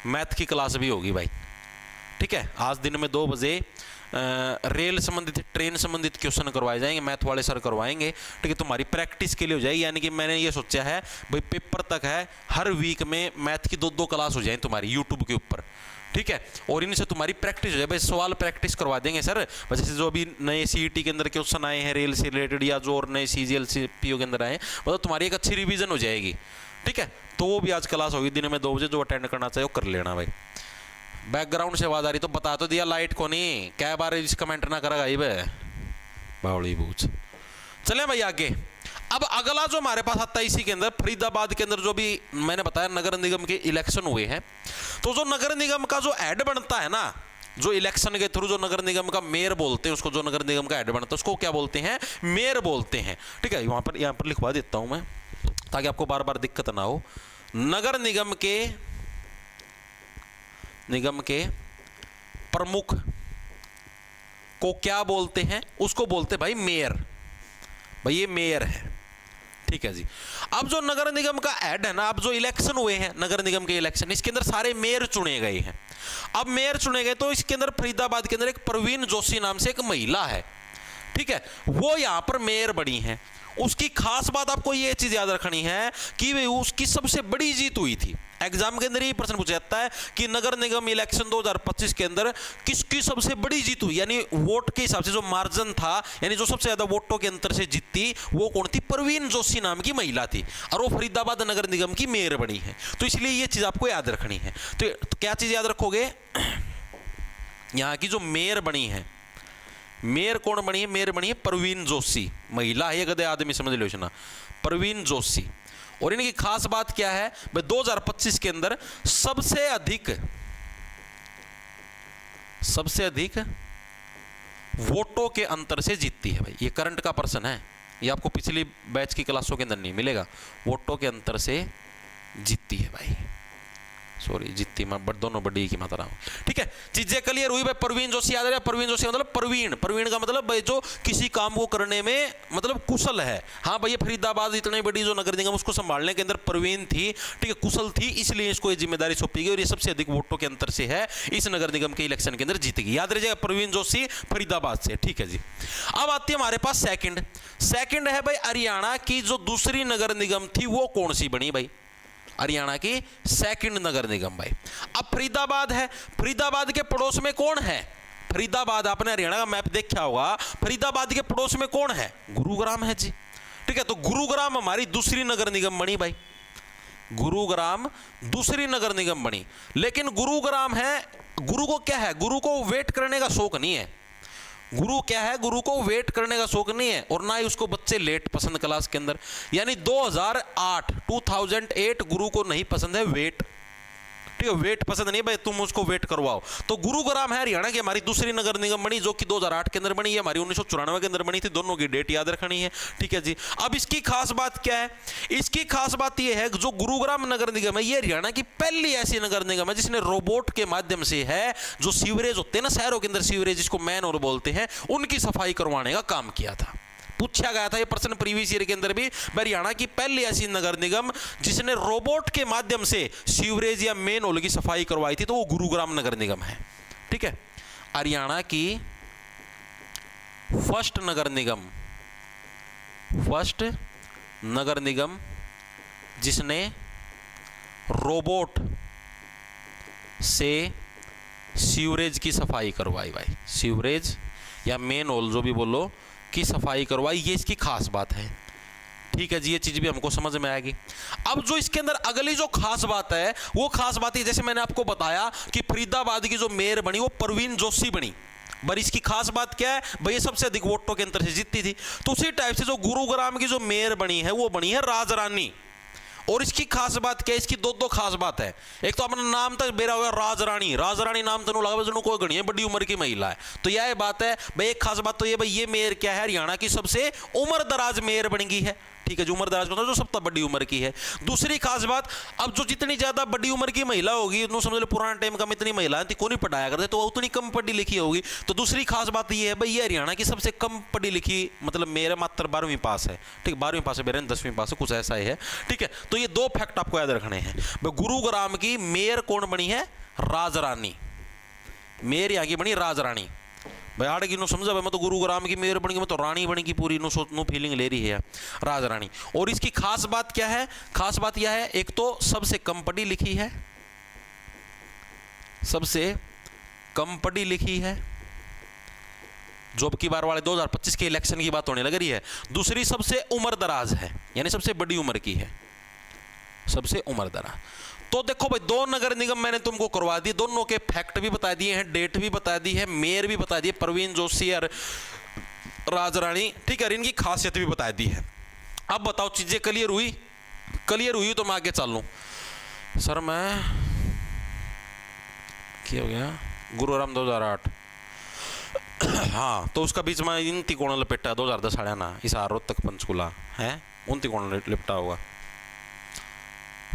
S1: मैथ की क्लास भी होगी भाई। ठीक है, आज दिन में 2 बजे रेल संबंधित, ट्रेन संबंधित क्वेश्चन करवाए जाएंगे, मैथ वाले सर करवाएंगे। ठीक है, तुम्हारी प्रैक्टिस के लिए हो जाएगी। यानी कि मैंने ये सोचा है भाई पेपर तक है, हर वीक में मैथ की 2 क्लास हो जाए तुम्हारी यूट्यूब के ऊपर। ठीक है, और इनसे तुम्हारी प्रैक्टिस हो जाए भाई, सवाल प्रैक्टिस करवा देंगे सर। जैसे जो अभी नए सीईटी के अंदर क्वेश्चन आए हैं रेल से रिलेटेड, या जो और नए सीजीएल सीपीओ के अंदर आए हैं, मतलब तुम्हारी एक अच्छी रिवीजन हो जाएगी। ठीक है, तो वो भी आज क्लास होगी दिन में 2 बजे, जो अटेंड करना चाहिए वो कर लेना भाई। बैकग्राउंड से आवाज आ रही तो बता तो दिया, लाइट को नहीं, क्या बार इस कमेंट ना करेगा ये बावड़ी बूझ। चले भाई आगे। अब अगला जो हमारे पास आता है इसी के अंदर, फरीदाबाद के अंदर जो भी मैंने बताया नगर निगम के इलेक्शन हुए हैं, तो जो नगर निगम का जो हेड बनता है ना, जो इलेक्शन के थ्रू जो नगर निगम का मेयर बोलते हैं उसको, जो नगर निगम का हेड बनता है उसको क्या बोलते हैं, मेयर बोलते हैं। ठीक है, यहाँ पर लिखवा देता हूं मैं ताकि आपको बार बार दिक्कत ना हो। नगर निगम के प्रमुख को क्या बोलते हैं, उसको बोलते भाई मेयर। भाई ये मेयर है। ठीक है जी। अब जो नगर निगम का हेड है ना, अब जो इलेक्शन हुए हैं नगर निगम के इलेक्शन, इसके अंदर सारे मेयर चुने गए हैं। अब मेयर चुने गए तो इसके अंदर फरीदाबाद के अंदर एक प्रवीण जोशी नाम से एक महिला है। ठीक है, वो यहां पर मेयर बनी है। उसकी खास बात आपको ये चीज याद रखनी है कि उसकी सबसे बड़ी जीत हुई थी। एग्जाम के अंदर ये प्रश्न पूछा जाता है कि नगर निगम इलेक्शन 2025 के अंदर किसकी सबसे बड़ी जीत हुई, यानी वोट के हिसाब से जो मार्जिन था, यानी जो सबसे ज्यादा वोटों के अंतर से जीती, वो कौन थी, प्रवीण जोशी नाम की महिला थी, और वो फरीदाबाद नगर निगम की मेयर बनी है। तो इसलिए ये चीज आपको याद रखनी है। तो क्या चीज याद रखोगे, यहां की जो मेयर बनी है, मेयर कौन बनी है, मेयर बनी है प्रवीण जोशी, महिला है, गधे आदमी समझ लो ना, प्रवीण जोशी। और इनकी खास बात क्या है भाई, 2025 के अंदर सबसे अधिक वोटों के अंतर से जीतती है। भाई ये करंट का प्रश्न है, ये आपको पिछली बैच की क्लासों के अंदर नहीं मिलेगा। वोटों के अंतर से जीतती है भाई, सॉरी जीतती मैं दोनों बड़ी की मात्रा हूं। ठीक है, चीजें क्लियर हुई भाई। प्रवीण जोशी याद रहा, प्रवीण जोशी मतलब प्रवीण का मतलब भाई जो किसी काम को करने में मतलब कुशल है। हाँ भाई, फरीदाबाद इतनी बड़ी जो नगर निगम उसको संभालने के अंदर प्रवीण थी, ठीक है, कुशल थी, इसलिए इसको ये जिम्मेदारी सौंपी गई और ये सबसे अधिक वोटों के अंतर से है इस नगर निगम के इलेक्शन के अंदर जीत गई। याद रहिएगा, प्रवीण जोशी फरीदाबाद से। ठीक है जी। अब आती है हमारे पास सेकंड है भाई, हरियाणा की जो दूसरी नगर निगम थी वो कौन सी बनी भाई, हरियाणा की सेकंड नगर निगम भाई। अब फरीदाबाद है, फरीदाबाद के पड़ोस में कौन है, फरीदाबाद आपने हरियाणा का मैप देखा होगा, फरीदाबाद के पड़ोस में कौन है, गुरुग्राम है जी। ठीक है, तो गुरुग्राम हमारी दूसरी नगर निगम बनी भाई, गुरुग्राम दूसरी नगर निगम बनी। लेकिन गुरुग्राम है, गुरु को क्या है, गुरु को वेट करने का शौक नहीं है। गुरु क्या है, गुरु को वेट करने का शौक नहीं है, और ना ही उसको बच्चे लेट पसंद क्लास के अंदर। यानी 2008 गुरु को नहीं पसंद है वेट। ठीक है, वेट पसंद नहीं भाई, तुम उसको वेट करवाओ। तो गुरुग्राम है हरियाणा की हमारी दूसरी नगर निगम बनी, जो कि 2008 के अंदर बनी है, हमारी 1994 के अंदर बनी थी। दोनों की डेट याद रखनी है। ठीक है जी। अब इसकी खास बात क्या है, इसकी खास बात यह है जो गुरुग्राम नगर निगम है, ये हरियाणा की पहली ऐसी नगर निगम है जिसने रोबोट के माध्यम से है, जो सीवरेज होते हैं ना शहरों के अंदर, सीवरेज जिसको मैन और बोलते हैं, उनकी सफाई करवाने का काम किया था। पूछा गया था ये प्रश्न प्रीवियस ईयर के अंदर भी, हरियाणा की पहली ऐसी नगर निगम जिसने रोबोट के माध्यम से सीवरेज या मेन होल की सफाई करवाई थी, तो वो गुरुग्राम नगर निगम है। ठीक है, हरियाणा की फर्स्ट नगर निगम जिसने रोबोट से सीवरेज की सफाई करवाई भाई, सीवरेज या मेन होल जो भी बोलो की सफाई करवाई, ये इसकी खास बात है। ठीक है जी, ये चीज भी हमको समझ में आएगी। अब जो इसके अंदर अगली जो खास बात है, वो खास बात है जैसे मैंने आपको बताया कि फरीदाबाद की जो मेयर बनी वो प्रवीण जोशी बनी, पर इसकी खास बात क्या है भाई, ये सबसे अधिक वोटों के अंतर से जीतती थी। तो उसी टाइप से जो गुरुग्राम की जो मेयर बनी है वो बनी है राजरानी। और इसकी खास बात क्या है, इसकी दो खास बात है। एक तो अपना नाम तक बेरा हुआ राजरानी, राजरानी नाम तो लगा कोई गणी है, बड़ी उम्र की महिला है, तो यह बात है भाई। एक खास बात तो ये भाई, ये मेयर क्या है, हरियाणा की सबसे उम्र दराज मेयर बन गई है। ठीक है, जो उम्र दराज जो सबसे बड़ी उम्र की है। दूसरी खास बात, अब जो जितनी ज्यादा बड़ी उम्र की महिला होगी, समझ लो पुराने टाइम का में इतनी महिला थी, कौन ही पढ़ाया करते, तो उतनी कम पढ़ी लिखी होगी। तो दूसरी खास बात ये है भाई, ये हरियाणा की सबसे कम पढ़ी लिखी, मतलब मेरा मात्र 12वीं पास है। ठीक, 12वीं पास है, मेरे 10वीं पास है, कुछ ऐसा ही है। ठीक है, तो ये दो फैक्ट आपको याद रखने हैं। गुरुग्राम की मेयर कौन बनी है, राजरानी। मेयर यहाँ की बनी राजरानी। भाई आड़ की नो समझा भाई, मैं तो गुरुग्राम की मेयर बन गई, मैं तो रानी बन की पूरी नो नो फीलिंग ले रही है राजरानी। और इसकी खास बात क्या है? खास बात यह है, एक तो सबसे कम पढ़ी लिखी है, सबसे कम पढ़ी लिखी है, जो की बार वाले 2025 के इलेक्शन की बात होने लग रही है। दूसरी सबसे उम्र दराज है, यानी सबसे बड़ी उम्र की है, सबसे उम्र दराज। तो देखो भाई, 2 नगर निगम मैंने तुमको करवा दिए, दोनों के फैक्ट भी बता दिए हैं, डेट भी बता दी है, मेयर भी बता दिए प्रवीण जोशी और राजरानी, ठीक है, इनकी खासियत भी बता दी है। अब बताओ चीजें क्लियर हुई? क्लियर हुई तो मैं आगे चल लूं। सर मैं क्या हो गया? गुरुग्राम 2008 हाँ, तो उसका बीच में इन तिकोण लपेटा 2010 हरियाणा, हिसार, रोहतक, पंचकुला है, उन तिकोण लिपटा होगा।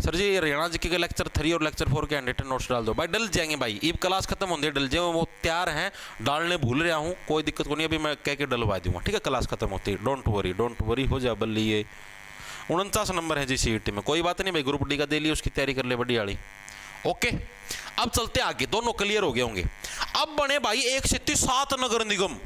S1: सर जी हरियाणा जी के लेक्चर 3 और लेक्चर 4 के हैंडरिटन नोट्स डाल दो। भाई डल जाएंगे भाई, ये क्लास खत्म होने डल जाए, वो तैयार हैं, डालने भूल रहा हूँ, कोई दिक्कत को नहीं, अभी मैं कह के डलवा दूंगा, ठीक है, क्लास खत्म होती है। डोंट वरी हो जा बल्ली। ये 49 नंबर है जी CET में, कोई बात नहीं भाई, ग्रुप डी का दे लिया, उसकी तैयारी कर ले बड़ी वाली। ओके, अब चलते आगे, दोनों क्लियर हो गए होंगे। अब बने भाई 1 से 7 नगर निगम,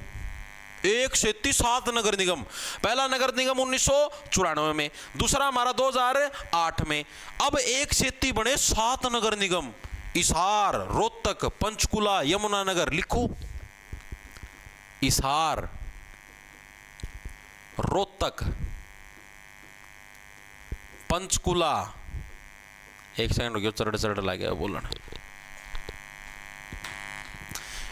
S1: 1 से 7 नगर निगम। पहला नगर निगम 1994 में, दूसरा हमारा 2008 में। अब 1 से 3 बने 7 नगर निगम, हिसार, रोहतक, पंचकुला, यमुनानगर। लिखो, हिसार, रोहतक, पंचकुला। एक सेकंड हो गया, चरड़ ला गया बोलना।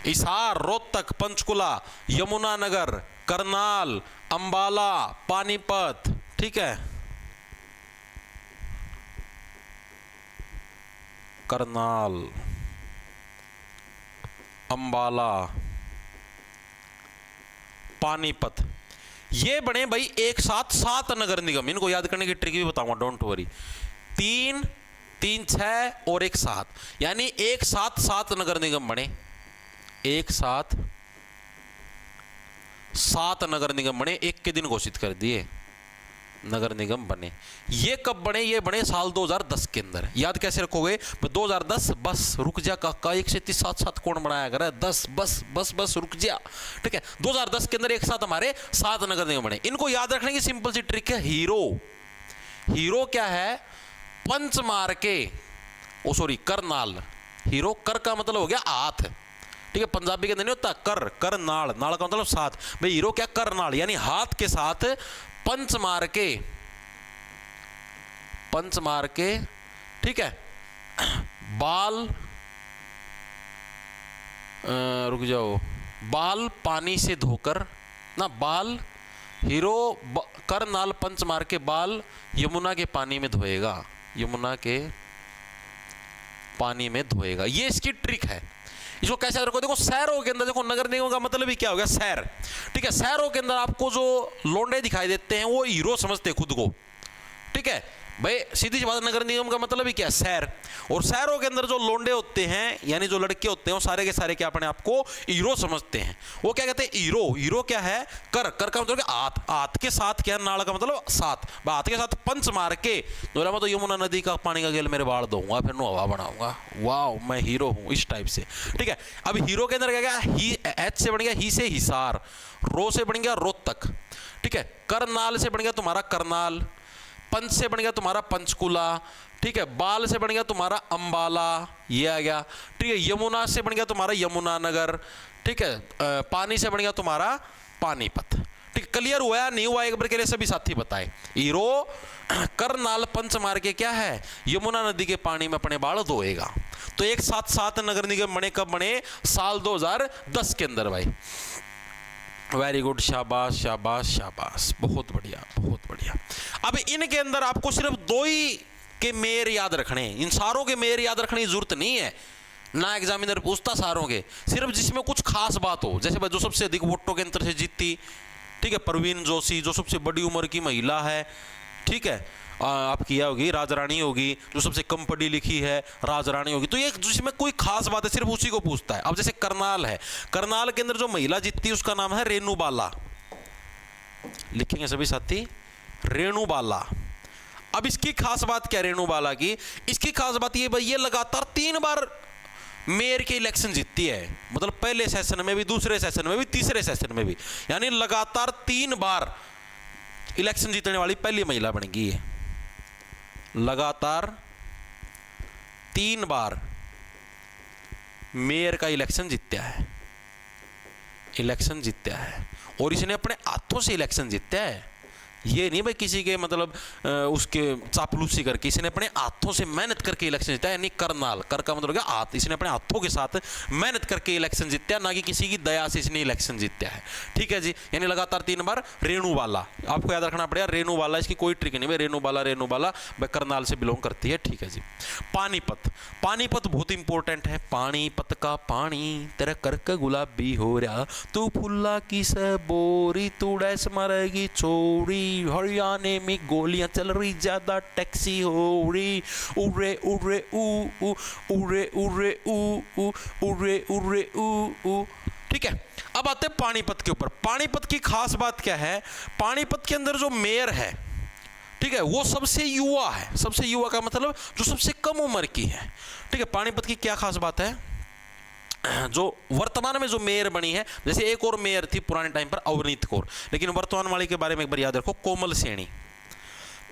S1: हिसार, रोहतक, पंचकुला, यमुनानगर, करनाल, अंबाला, पानीपत, ठीक है, करनाल, अंबाला, पानीपत, ये बने भाई एक साथ 7 नगर निगम। इनको याद करने की ट्रिक भी बताऊंगा, डोंट वरी। 3, 6 और 1 7, यानी एक साथ 7 नगर निगम बने, एक साथ 7 नगर निगम बने, एक के दिन घोषित कर दिए नगर निगम बने। ये कब बने? ये बने साल 2010 के अंदर। याद कैसे रखोगे? 2010 बस रुक जा काका, 1 से 7 कौन बनाया कर 10 बस रुक जा, ठीक है। 2010 के अंदर एक साथ हमारे 7 नगर निगम बने। इनको याद रखने की सिंपल सी ट्रिक है, हीरो। हीरो क्या है? पंच मार के, ओ सॉरी करनाल। हीरो, कर का मतलब हो गया हाथ, ठीक है, पंजाबी के अंदर नहीं होता कर नाल, नाल का मतलब साथ। भाई हीरो क्या? करनाल, यानी हाथ के साथ पंच मार के, ठीक है, बाल रुक जाओ, बाल पानी से धोकर ना, बाल हीरो करनाल पंच मार के बाल यमुना के पानी में धोएगा, यमुना के पानी में धोएगा। ये इसकी ट्रिक है। इसको कैसे रखो? देखो शहरों के अंदर, देखो नगर निगम का मतलब ही क्या हो गया? शहर, ठीक है। शहरों के अंदर आपको जो लोंडे दिखाई देते हैं वो हीरो समझते हैं खुद को, ठीक है भाई, सीधी सी बात। नगर निगम का मतलब ही क्या? शहर। और शहरों के अंदर जो लोंडे होते हैं, यानी जो लड़के होते हैं, वो सारे के सारे क्या अपने आपको हीरो समझते हैं। वो क्या कहते हैं? हीरो। हीरो क्या है? कर का मतलब हाथ, हाथ के साथ क्या? नाल का मतलब साथ, हाथ के साथ पंच मार के बोला मैं तो यमुना नदी का पानी का गेल मेरे बाल दूंगा, फिर नो हवा बनाऊंगा, वाह मैं हीरो हूं, इस टाइप से, ठीक है। अब हीरो के अंदर क्या गया? ही, एच से बन गया ही से हिसार, रो से बन गया रोहतक, ठीक है, करनाल से बन गया तुम्हारा करनाल, पंच से बन गया तुम्हारा पंचकुला, ठीक है, बाल से बन गया तुम्हारा अंबाला, ये आ गया, ठीक है, यमुना से बन गया तुम्हारा यमुनानगर, ठीक है, पानी से बन गया तुम्हारा पानीपत, ठीक। क्लियर हुआ या नहीं हुआ? एक बार के लिए सभी साथी बताएं। हीरो करनाल पंच मार के क्या है? यमुना नदी के पानी में अपने बाल धोएगा। तो एक साथ 7 नगर निगम बने। कब बने? साल 2010 के अंदर भाई। वेरी गुड, शाबाश शाबाश शाबाश, बहुत बढ़िया बहुत बढ़िया। अब इनके अंदर आपको सिर्फ 2 ही के मेयर याद रखने, इन सारों के मेयर याद रखने की जरूरत नहीं है ना, एग्जामिनर पूछता सारों के, सिर्फ जिसमें कुछ खास बात हो। जैसे जो सबसे अधिक वोटों के अंतर से जीती, ठीक है, प्रवीण जोशी, जो सबसे बड़ी उम्र की महिला है, ठीक है, आपकी यह होगी राजरानी होगी, जो सबसे कम पढ़ी लिखी है राजरानी होगी। तो ये जिसमें कोई खास बात है सिर्फ उसी को पूछता है। अब जैसे करनाल है, करनाल के अंदर जो महिला जीतती है उसका नाम है रेणुबाला, लिखेंगे सभी साथी, रेणुबाला। अब इसकी खास बात क्या? रेणुबाला की इसकी खास बात ये भाई, ये लगातार 3 बार मेयर की इलेक्शन जीतती है, मतलब पहले सेशन में भी, दूसरे सेशन में भी, तीसरे सेशन में भी, यानी लगातार 3 बार इलेक्शन जीतने वाली पहली महिला बन गई है। लगातार 3 बार मेयर का इलेक्शन जीता है, इलेक्शन जीता है, और इसने अपने हाथों से इलेक्शन जीता है। ये नहीं भाई किसी के मतलब उसके चापलूसी करके, इसने अपने हाथों से मेहनत करके इलेक्शन जीता है, यानी करनाल, कर का मतलब क्या हाथ, इसने अपने हाथों के साथ मेहनत करके इलेक्शन जीता है, ना कि किसी की दया से इसने इलेक्शन जीता है। ठीक है जी, यानी लगातार 3 बार। रेणुबाला, आपको याद रखना पड़ेगा, रेणुबाला, इसकी कोई ट्रिक नहीं भाई, रेणुबाला भाई करनाल से बिलोंग करती है। ठीक है जी। पानीपत, पानीपत बहुत इंपॉर्टेंट है। पानीपत का पानी तेरा करक गुलाबी हो रहा, तू फुल्ला की सबोरी, तू डैस मारेगी चोरी, हरियाणे में गोलियां चल रही, ज्यादा टैक्सी हो रही, उरे उरे ऊ उरे उरे ऊ उरे उरे ऊ। ठीक है, अब आते हैं पानीपत के ऊपर। पानीपत की खास बात क्या है, पानीपत के अंदर जो मेयर है, ठीक है, वो सबसे युवा है। सबसे युवा का मतलब जो सबसे कम उम्र की है। ठीक है, पानीपत की क्या खास बात है, जो वर्तमान में जो मेयर बनी है, जैसे एक और मेयर थी पुराने टाइम पर अवनीत कौर, लेकिन वर्तमान वाली के बारे में एक बार याद रखो, कोमल सैनी।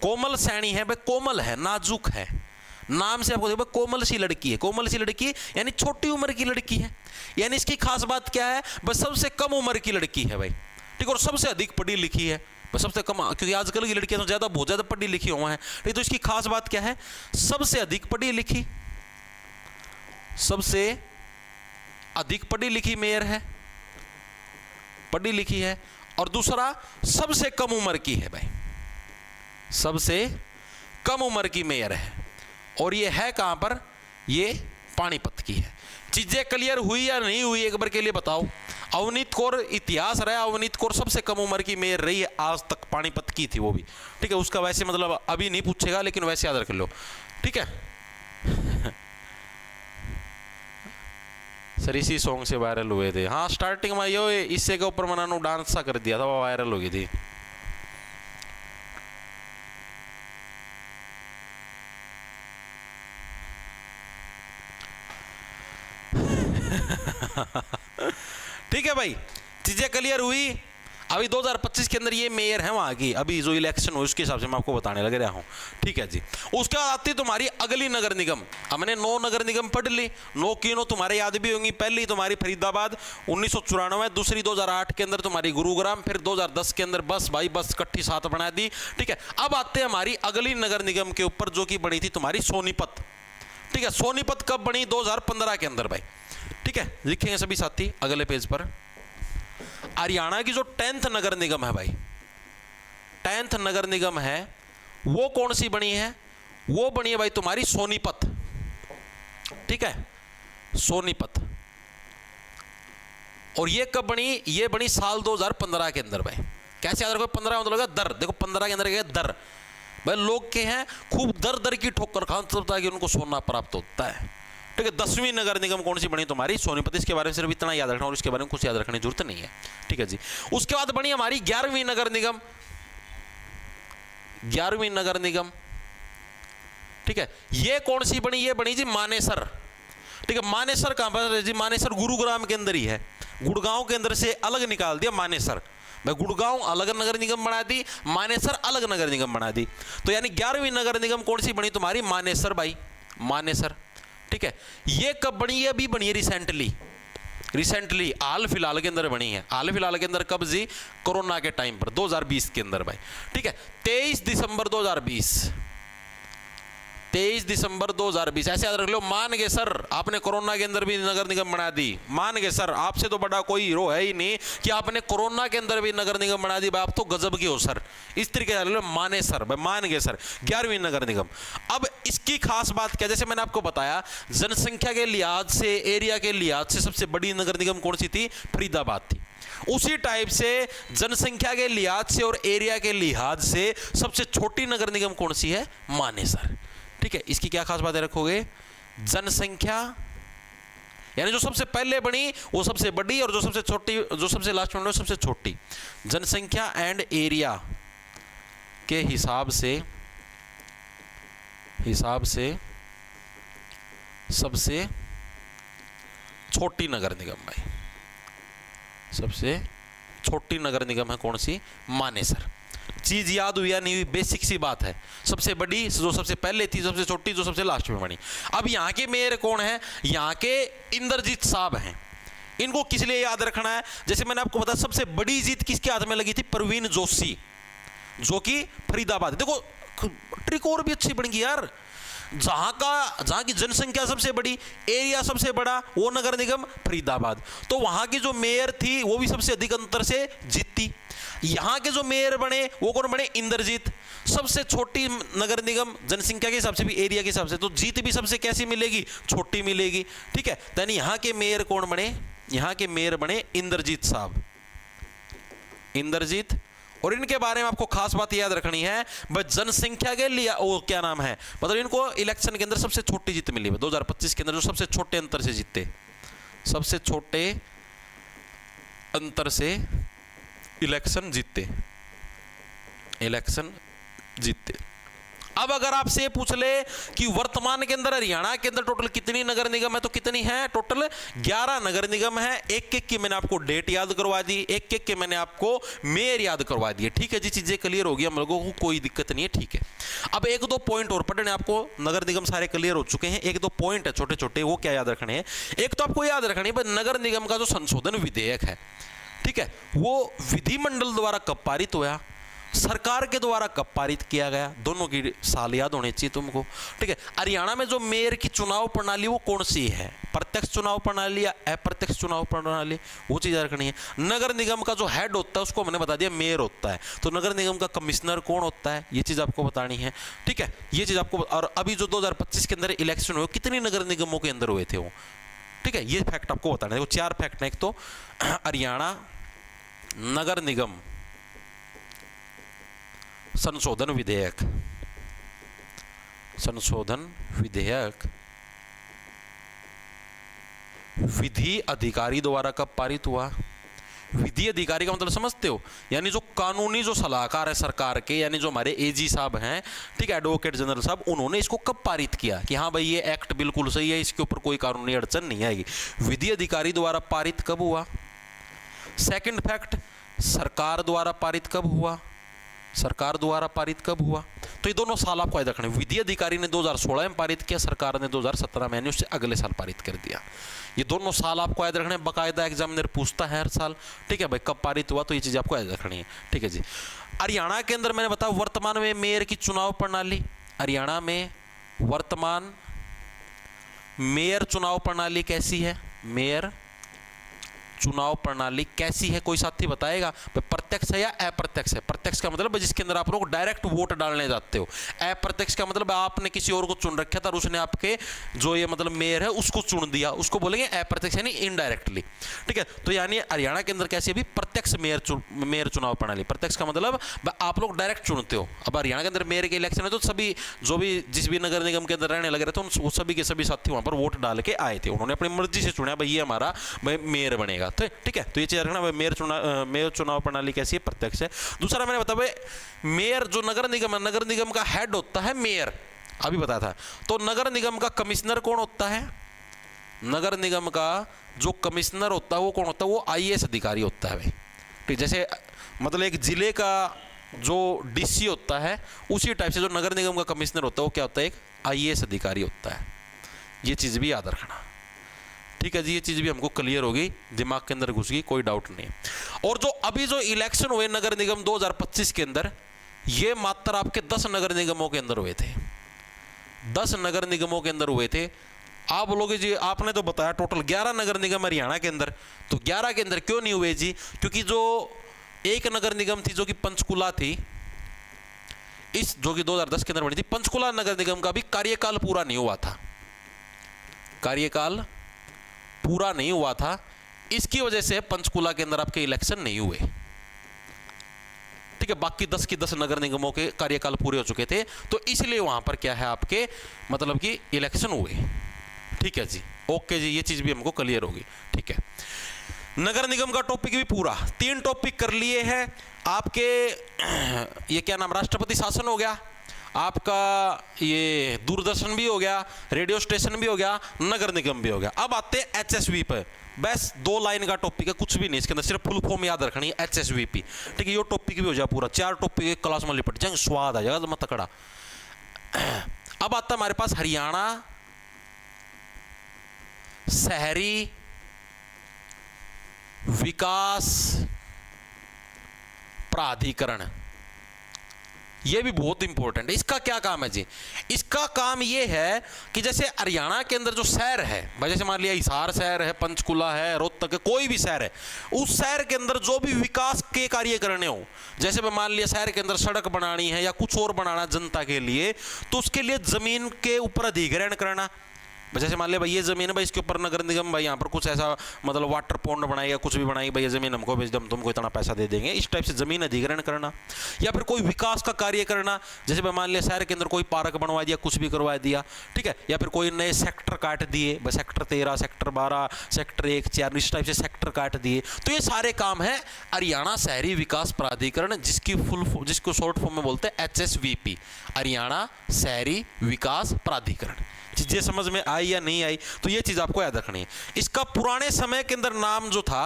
S1: कोमल सैनी है भाई, कोमल है, नाजुक है, नाम से आपको देखो कोमल सी लड़की है। कोमल सी लड़की यानी छोटी उम्र की लड़की है, यानी इसकी खास बात क्या है, बस सबसे कम उम्र की लड़की है भाई। ठीक, और सबसे अधिक पढ़ी लिखी है, बस सबसे कम, क्योंकि आजकल की लड़कियां तो ज्यादा, बहुत ज्यादा पढ़ी लिखी हुआ है। ठीक, तो इसकी खास बात क्या है, सबसे अधिक पढ़ी लिखी, सबसे अधिक पढ़ी लिखी मेयर है, पढ़ी लिखी है, और दूसरा सबसे कम उम्र की है भाई, सबसे कम उम्र की मेयर है। और ये है कहां पर, ये पानीपत की है। चीजें क्लियर हुई या नहीं हुई, एक बार के लिए बताओ। अवनीत कौर, इतिहास रहा, अवनीत कौर सबसे कम उम्र की मेयर रही है आज तक, पानीपत की थी वो भी। ठीक है, उसका वैसे मतलब अभी नहीं पूछेगा, लेकिन वैसे याद रख लो। ठीक है सर, इसी सॉन्ग से वायरल हुए थे। हाँ, स्टार्टिंग में यो इससे के ऊपर मनानो डांस सा कर दिया था, वो वायरल हो गई थी। ठीक है भाई, चीजें क्लियर हुई। अभी 2025 के अंदर ये मेयर है वहां की, अभी जो इलेक्शन हुई उसके हिसाब से मैं आपको बताने लग रहा हूं। ठीक है जी। उसके बाद आती है तुम्हारी अगली नगर निगम। हमने 9 नगर निगम पढ़ ली, 9 की 9 तुम्हारे याद भी होंगी। पहली तुम्हारी फरीदाबाद 1994, दूसरी 2008 के अंदर तुम्हारी गुरुग्राम, फिर 2010 के अंदर बस भाई बस इकट्ठी 7 बना दी। ठीक है, अब आते हैं हमारी अगली नगर निगम के ऊपर, जो कि बनी थी तुम्हारी सोनीपत। ठीक है, सोनीपत कब बनी, 2015 के अंदर भाई। ठीक है, लिखेंगे सभी साथी अगले पेज पर। हरियाणा की जो 10th नगर निगम है भाई, 10th नगर निगम है, वो कौन सी बनी है, वो बनी है भाई तुम्हारी सोनीपत। ठीक है, सोनीपत। और ये कब बनी, ये बनी साल 2015 के अंदर भाई। कैसे याद रखो, 15 मतलब लगा दर, देखो 15 के अंदर क्या दर भाई, लोग के हैं खूब दर दर की ठोकर खान चलता है कि उनको सोना प्राप्त होता है। ठीक है, 10वीं नगर निगम कौन सी बनी तुम्हारी, सोनीपत। इसके बारे में सिर्फ इतना याद रखना, और इसके बारे में कुछ याद रखने की जरूरत नहीं है। ठीक है जी। उसके बाद बनी हमारी 11वीं नगर निगम, 11वीं नगर निगम। ठीक है, ये कौन सी बनी, ये बनी जी मानेसर। ठीक है, मानेसर कहां पर है जी, मानेसर गुरुग्राम के अंदर ही है, गुड़गांव के अंदर से अलग निकाल दिया मानेसर भाई। गुड़गांव अलग नगर निगम बना दी, मानेसर अलग नगर निगम बना दी। तो यानी 11वीं नगर निगम कौन सी बनी तुम्हारी, मानेसर भाई, मानेसर। ठीक है, ये कब बनी है, अभी बनी है रिसेंटली, रिसेंटली हाल फिलहाल के अंदर बनी है। हाल फिलहाल के अंदर कब जी, कोरोना के टाइम पर 2020 के अंदर भाई। ठीक है, 23 दिसंबर 2020, 23 दिसंबर 2020, ऐसे याद रख लो। मान गए सर, आपने कोरोना के अंदर भी नगर निगम बना दी, मान गए सर, आपसे तो बड़ा कोई हीरो है ही नहीं कि आपने कोरोना के अंदर भी नगर निगम बना दी भाई, आप तो गजब के हो सर। इस तरीके से माने सर भाई, मान गए सर, 11वीं नगर निगम। अब इसकी खास बात क्या, जैसे मैंने आपको बताया, जनसंख्या के लिहाज से, एरिया के लिहाज से सबसे बड़ी नगर निगम कौन सी थी, फरीदाबाद थी। उसी टाइप से जनसंख्या के लिहाज से और एरिया के लिहाज से सबसे छोटी नगर निगम कौन सी है, मानेसर। ठीक है, इसकी क्या खास बातें रखोगे, जनसंख्या यानी जो सबसे पहले बनी वो सबसे बड़ी, और जो सबसे छोटी, जो सबसे लास्ट में सबसे छोटी। जनसंख्या एंड एरिया के हिसाब से सबसे छोटी नगर निगम भाई, सबसे छोटी नगर निगम है कौन सी? मानेसर। चीज याद हुई या नहीं हुई? बेसिक सी बात है। सबसे बड़ी जो सबसे पहले थी, सबसे छोटी जो सबसे लास्ट में बनी। अब यहाँ के मेयर कौन है? यहाँ के इंद्रजीत साहब हैं। इनको किस लिए याद रखना है? जैसे मैंने आपको बताया सबसे बड़ी जीत किसके हाथ में लगी थी? प्रवीण जोशी, जो कि फरीदाबाद। देखो ट्रिक और भी अच्छी बन गई यार। जहां की जनसंख्या सबसे बड़ी, एरिया सबसे बड़ा, वो नगर निगम फरीदाबाद, तो वहां की जो मेयर थी वो भी सबसे अधिक अंतर से जीती। यहां के जो मेयर बने वो कौन बने? इंद्रजीत। सबसे छोटी नगर निगम जनसंख्या के हिसाब से भी, एरिया के हिसाब से, तो जीत भी सबसे कैसी मिलेगी? छोटी मिलेगी। ठीक है, यानी यहां के मेयर कौन बने? यहां के मेयर बने इंद्रजीत साहब, इंद्रजीत। और इनके बारे में आपको खास बात याद रखनी है, बस जनसंख्या के लिए वो क्या नाम है, मतलब इनको इलेक्शन के अंदर सबसे छोटी जीत मिली है 2025 के अंदर, जो सबसे छोटे अंतर से जीते, सबसे छोटे अंतर से इलेक्शन जीते, इलेक्शन जीते। अब अगर आपसे पूछ ले कि वर्तमान के अंदर हरियाणा के अंदर टोटल कितनी नगर निगम है, तो कितनी है? टोटल 11 नगर निगम है। एक एक की मैंने आपको डेट याद करवा दी, एक एक के मैंने आपको मेयर याद करवा दिए। ठीक है जी, चीजें क्लियर होगी हम लोगों को, कोई दिक्कत नहीं है। ठीक है, अब एक दो पॉइंट और पढ़ने, आपको नगर निगम सारे क्लियर हो चुके हैं, एक दो पॉइंट है छोटे छोटे, वो क्या याद रखने हैं? एक तो आपको याद रखनी है नगर निगम का जो संशोधन विधेयक है, ठीक है, वो विधिमंडल द्वारा कब पारित हुआ, सरकार के द्वारा कब पारित किया गया, दोनों की साल याद होने चाहिए तुमको। ठीक है, हरियाणा में जो मेयर की चुनाव प्रणाली वो कौन सी है? प्रत्यक्ष चुनाव प्रणाली या अप्रत्यक्ष चुनाव प्रणाली, वो चीज रखनी है। नगर निगम का जो हेड होता है उसको मैंने बता दिया मेयर होता है, तो नगर निगम का कमिश्नर कौन होता है, ये चीज आपको बतानी है। ठीक है, ये चीज आपको, और अभी जो 2025 के अंदर इलेक्शन हुए कितनी नगर निगमों के अंदर हुए थे वो, ठीक है, ये फैक्ट आपको बताना है। 4 फैक्ट है। एक तो हरियाणा नगर निगम संशोधन विधेयक, संशोधन विधेयक विधि अधिकारी द्वारा कब पारित हुआ? विधि अधिकारी का मतलब समझते हो, यानी जो कानूनी जो सलाहकार है सरकार के, यानी जो हमारे एजी साहब हैं, ठीक है, एडवोकेट जनरल साहब, उन्होंने इसको कब पारित किया कि हाँ भाई ये एक्ट बिल्कुल सही है, इसके ऊपर कोई कानूनी अड़चन नहीं आएगी। विधि अधिकारी द्वारा पारित कब हुआ? सेकंड फैक्ट, सरकार द्वारा पारित कब हुआ? सरकार द्वारा पारित कब हुआ? तो ये दोनों साल आपको याद रखने। विधि अधिकारी ने 2016 में पारित किया, सरकार ने 2017 में, यानी उससे अगले साल पारित कर दिया। ये दोनों साल आपको याद रखने, बाकायदा एग्जामिनर पूछता है हर साल। ठीक है भाई, कब पारित हुआ, तो ये चीज आपको याद रखनी है। ठीक है जी, हरियाणा के अंदर मैंने बताया वर्तमान में मेयर की चुनाव प्रणाली, हरियाणा में वर्तमान मेयर चुनाव प्रणाली कैसी है? मेयर चुनाव प्रणाली कैसी है, कोई साथी बताएगा? प्रत्यक्ष है या अप्रत्यक्ष है? प्रत्यक्ष का मतलब जिसके अंदर आप लोग डायरेक्ट वोट डालने जाते हो। अप्रत्यक्ष का मतलब आपने किसी और को चुन रखा था और उसने आपके जो ये मतलब मेयर है उसको चुन दिया, उसको बोलेंगे अप्रत्यक्ष, यानी इनडायरेक्टली। ठीक है, तो यानी हरियाणा के अंदर कैसी है? प्रत्यक्ष मेयर चुनाव प्रणाली। प्रत्यक्ष का मतलब आप लोग डायरेक्ट चुनते हो। अब हरियाणा के अंदर मेयर के इलेक्शन है तो सभी जो भी जिस भी नगर निगम के अंदर रहने लगे रहे थे, उन सभी के सभी साथी वहां पर वोट डाल के आए थे, उन्होंने अपनी मर्जी से चुना भाई ये हमारा मेयर बनेगा। ठीक है, तो ये चीज रखना, मेयर चुनाव प्रणाली कैसी है? प्रत्यक्ष है। दूसरा मैंने बताया मेयर जो नगर निगम है, नगर निगम का हेड होता है मेयर, अभी बताया था। तो नगर निगम का कमिश्नर कौन होता है? नगर निगम का जो कमिश्नर होता है वो कौन होता है? वो IAS अधिकारी होता है भाई। ठीक, जैसे मतलब एक जिले का जो DC होता है, उसी टाइप से जो नगर निगम का कमिश्नर होता है वो क्या होता है? एक IAS अधिकारी होता है। ये चीज भी याद रखना। ठीक है जी, ये चीज भी हमको क्लियर होगी, दिमाग के अंदर घुस गई, कोई डाउट नहीं। और जो अभी जो इलेक्शन हुए नगर निगम 2025 के अंदर, ये मात्र आपके 10 नगर निगमों के अंदर हुए थे। 10 नगर निगमों के अंदर हुए थे। आप बोलोगे जी आपने तो बताया टोटल 11 नगर निगम हरियाणा के अंदर, तो 11 के अंदर क्यों नहीं हुए जी? क्योंकि जो एक नगर निगम थी जो कि पंचकुला थी, इस जो कि 2010 के अंदर बनी थी, पंचकुला नगर निगम का भी कार्यकाल पूरा नहीं हुआ था, कार्यकाल पूरा नहीं हुआ था। इसकी वजह से पंचकुला के अंदर आपके इलेक्शन नहीं हुए। ठीक है, बाकी 10 की 10 नगर निगमों के कार्यकाल पूरे हो चुके थे, तो इसलिए वहां पर क्या है आपके मतलब कि इलेक्शन हुए। ठीक है जी, ओके जी, ये चीज भी हमको क्लियर होगी। ठीक है, नगर निगम का टॉपिक भी पूरा 3 टॉपिक कर लिए हैं आपके। ये क्या नाम, राष्ट्रपति शासन हो गया। आपका ये दूरदर्शन भी हो गया, रेडियो स्टेशन भी हो गया, नगर निगम भी हो गया। अब आते हैं एचएसवी पर। बस 2 लाइन का टॉपिक है, कुछ भी नहीं इसके अंदर, सिर्फ फुल फॉर्म याद रखनी है एचएसवीपी। ठीक है, ये टॉपिक भी हो जाए पूरा, 4 टॉपिक एक क्लास में लिपट जाएंगे, स्वाद आ जाएगा तो मत तकड़ा। अब आता हमारे पास हरियाणा शहरी विकास प्राधिकरण। यह भी बहुत इंपॉर्टेंट है। इसका क्या काम है जी? इसका काम यह है कि जैसे हरियाणा के अंदर जो शहर है भाई, जैसे मान लिया हिसार शहर है, पंचकुला है, रोहतक है, कोई भी शहर है, उस शहर के अंदर जो भी विकास के कार्य करने हो, जैसे मान लिया शहर के अंदर सड़क बनानी है या कुछ और बनाना जनता के लिए, तो उसके लिए जमीन के ऊपर अधिग्रहण करना। जैसे मान लिया भाई ये जमीन है भाई, इसके ऊपर नगर निगम भाई यहाँ पर कुछ ऐसा मतलब वाटर पॉन्ड बनाई या कुछ भी बनाई, भाई ये जमीन हमको बेच दो, हम तुमको इतना पैसा दे देंगे, इस टाइप से जमीन अधिग्रहण करना। या फिर कोई विकास का कार्य करना, जैसे भाई मान लिया शहर के अंदर कोई पार्क बनवा दिया, कुछ भी करवा दिया, ठीक है, या फिर कोई नए सेक्टर काट दिए, भाई सेक्टर 13, सेक्टर 12, सेक्टर 1, 4, इस टाइप से सेक्टर काट दिए, तो ये सारे काम है हरियाणा शहरी विकास प्राधिकरण, जिसको शॉर्ट फॉर्म में बोलते हैं HSVP, हरियाणा शहरी विकास प्राधिकरण। चीजें समझ में आई या नहीं आई, तो ये चीज आपको याद रखनी है। इसका पुराने समय के अंदर नाम जो था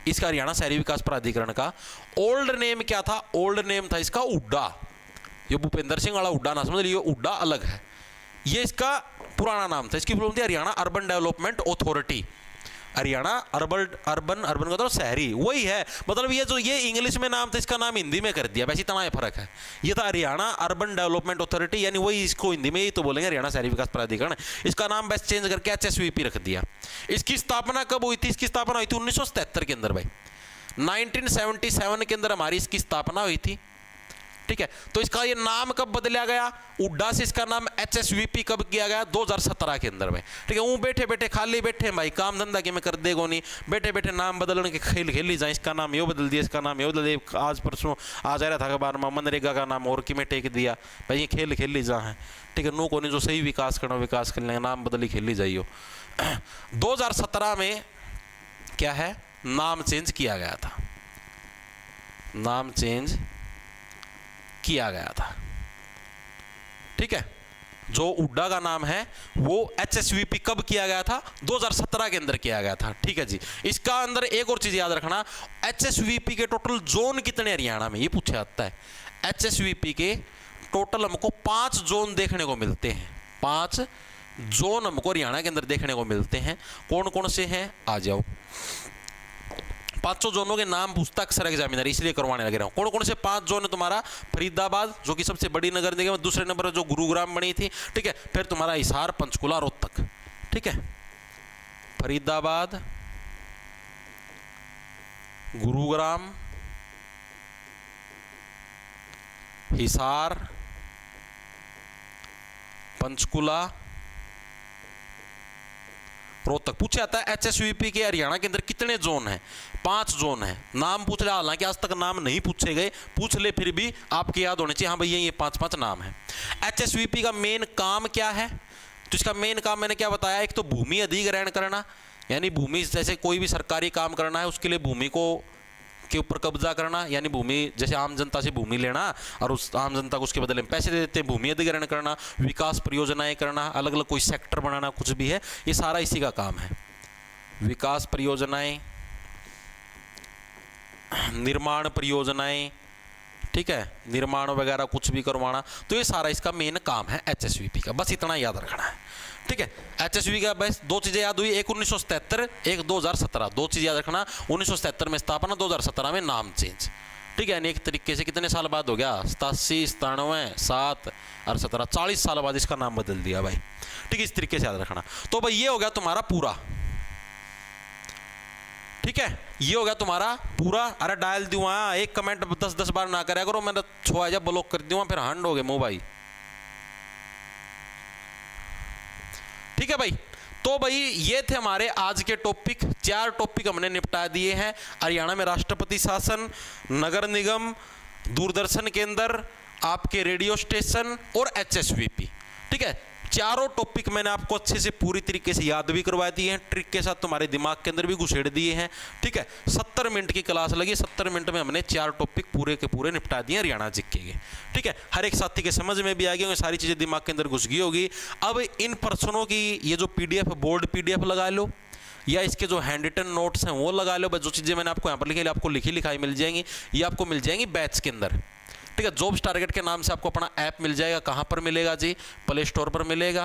S1: इसका, हरियाणा शहरी विकास प्राधिकरण का ओल्ड नेम क्या था? ओल्ड नेम था इसका हुड्डा। ये भूपेंद्र सिंह वाला हुड्डा ना समझ लीजिए, हुड्डा अलग है, ये इसका पुराना नाम था। इसकी फुल फॉर्म थी Haryana urban development authority. Haryana urban का मतलब शहरी, वही है, मतलब ये जो ये इंग्लिश में नाम था, इसका नाम हिंदी में कर दिया, वैसे इतना ही फर्क है। ये था हरियाणा अर्बन डेवलपमेंट अथॉरिटी, यानी वही, इसको हिंदी में ही तो बोलेंगे हरियाणा शहरी विकास प्राधिकरण। इसका नाम बस चेंज करके HSVP रख दिया। इसकी स्थापना कब हुई थी? इसकी स्थापना हुई थी 1977 के अंदर भाई, 1977 के अंदर हमारी इसकी स्थापना हुई थी। ठीक है, तो इसका ये नाम कब बदला गया? हुड्डा से इसका नाम HSVP कब किया गया? 2017 के अंदर में। ठीक है, वो बैठे बैठे खाली बैठे भाई, काम धंधा के में कर देगो नहीं, बैठे बैठे नाम बदलने के खेल खेली जाए, इसका नाम ये बदल दिया, इसका नाम ये बदल दिया, आज परसों आ जा रहा था अखबार में मनरेगा का नाम और कि में टेक दिया भाई, ये खेल खेली जा है। ठीक है, नो को नहीं जो सही विकास करना विकास कर लेंगे, नाम बदली खेली जाइयो। 2017 में क्या है, नाम चेंज किया गया था, नाम चेंज किया गया था। ठीक है, जो हुड्डा का नाम है वो HSVP कब किया गया था? 2017 के अंदर किया गया था। ठीक है जी, इसका अंदर एक और चीज याद रखना, HSVP के टोटल जोन कितने हरियाणा में, ये पूछा जाता है। HSVP के टोटल हमको 5 जोन देखने को मिलते हैं, 5 जोन हमको हरियाणा के अंदर देखने को मिलते हैं। कौन कौन से हैं, आ जाओ। 500 जोनों के नाम पूछता अक्सर एग्जामिनर, इसलिए करवाने लगे रहा हूं। कौन कौन से 5 जोन है तुम्हारा? फरीदाबाद जो कि सबसे बड़ी नगर निगम, दूसरे नंबर पर जो गुरुग्राम बनी थी। ठीक है, फिर तुम्हारा हिसार, पंचकुला, रोहतक। ठीक है, फरीदाबाद, गुरुग्राम, हिसार, पंचकुला, रोहतक। पूछा जाता है HSVP के हरियाणा के अंदर कितने जोन हैं? 5 जोन हैं। नाम पूछ रहा, हालांकि आज तक नाम नहीं पूछे गए, पूछ ले फिर भी आपके याद होने चाहिए, हाँ भैया ये 5 नाम है। HSVP का मेन काम क्या है? तो इसका मेन काम मैंने क्या बताया, एक तो भूमि अधिग्रहण करना, यानी भूमि जैसे कोई भी सरकारी काम करना है उसके लिए भूमि को के ऊपर कब्जा करना, यानी भूमि जैसे आम जनता से भूमि लेना और उस आम जनता को उसके बदले में पैसे दे देते हैं, भूमि अधिग्रहण करना, विकास परियोजनाएं करना, अलग अलग कोई सेक्टर बनाना, कुछ भी है, ये सारा इसी का काम है। विकास परियोजनाएं, निर्माण परियोजनाएं, ठीक है, निर्माण वगैरह कुछ भी करवाना, तो ये सारा इसका मेन काम है HSVP का, बस इतना याद रखना है। ठीक है, HSVP का बस 2 चीजें याद हुई, एक 1977, एक 2017, 2 चीज याद रखना। 1977 में स्थापना, 2017 में नाम चेंज। ठीक है, यानी एक तरीके से कितने साल बाद हो गया? 87, 97, 7 और 17, 40 साल बाद इसका नाम बदल दिया भाई। ठीक है, इस तरीके से याद रखना। तो भाई ये हो गया तुम्हारा पूरा। ठीक है, ये हो गया तुम्हारा पूरा। अरे डायल दूंगा, एक कमेंट 10-10 बार ना करा करो, मैंने छोआ जब ब्लॉक कर दूंगा फिर हंड हो गए मोबाइल। ठीक है भाई, तो भाई ये थे हमारे आज के टॉपिक। 4 टॉपिक हमने निपटा दिए हैं। हरियाणा में राष्ट्रपति शासन, नगर निगम, दूरदर्शन के अंदर आपके रेडियो स्टेशन और HSVP। ठीक है, चारों टॉपिक मैंने आपको अच्छे से पूरी तरीके से याद भी करवा दिए हैं, ट्रिक के साथ तुम्हारे दिमाग के अंदर भी घुसेड़ दिए हैं। ठीक है, 70 मिनट की क्लास लगी, 70 मिनट में हमने 4 टॉपिक पूरे के पूरे निपटा दिए हरियाणा जीके के। ठीक है, हर एक साथी के समझ में भी आ गए होंगे, सारी चीजें दिमाग के अंदर घुस गई होगी। अब इन प्रश्नों की ये जो पीडीएफ, बोर्ड पीडीएफ लगा लो या इसके जो हैंड रिटन नोट्स हैं वो लगा लो। जो चीजें मैंने आपको यहाँ पर लिखी, आपको लिखी लिखाई मिल जाएंगी, ये आपको मिल जाएंगी बैच के अंदर। ठीक है, जॉब्स टारगेट के नाम से आपको अपना ऐप मिल जाएगा। कहाँ पर मिलेगा जी? प्ले स्टोर पर मिलेगा।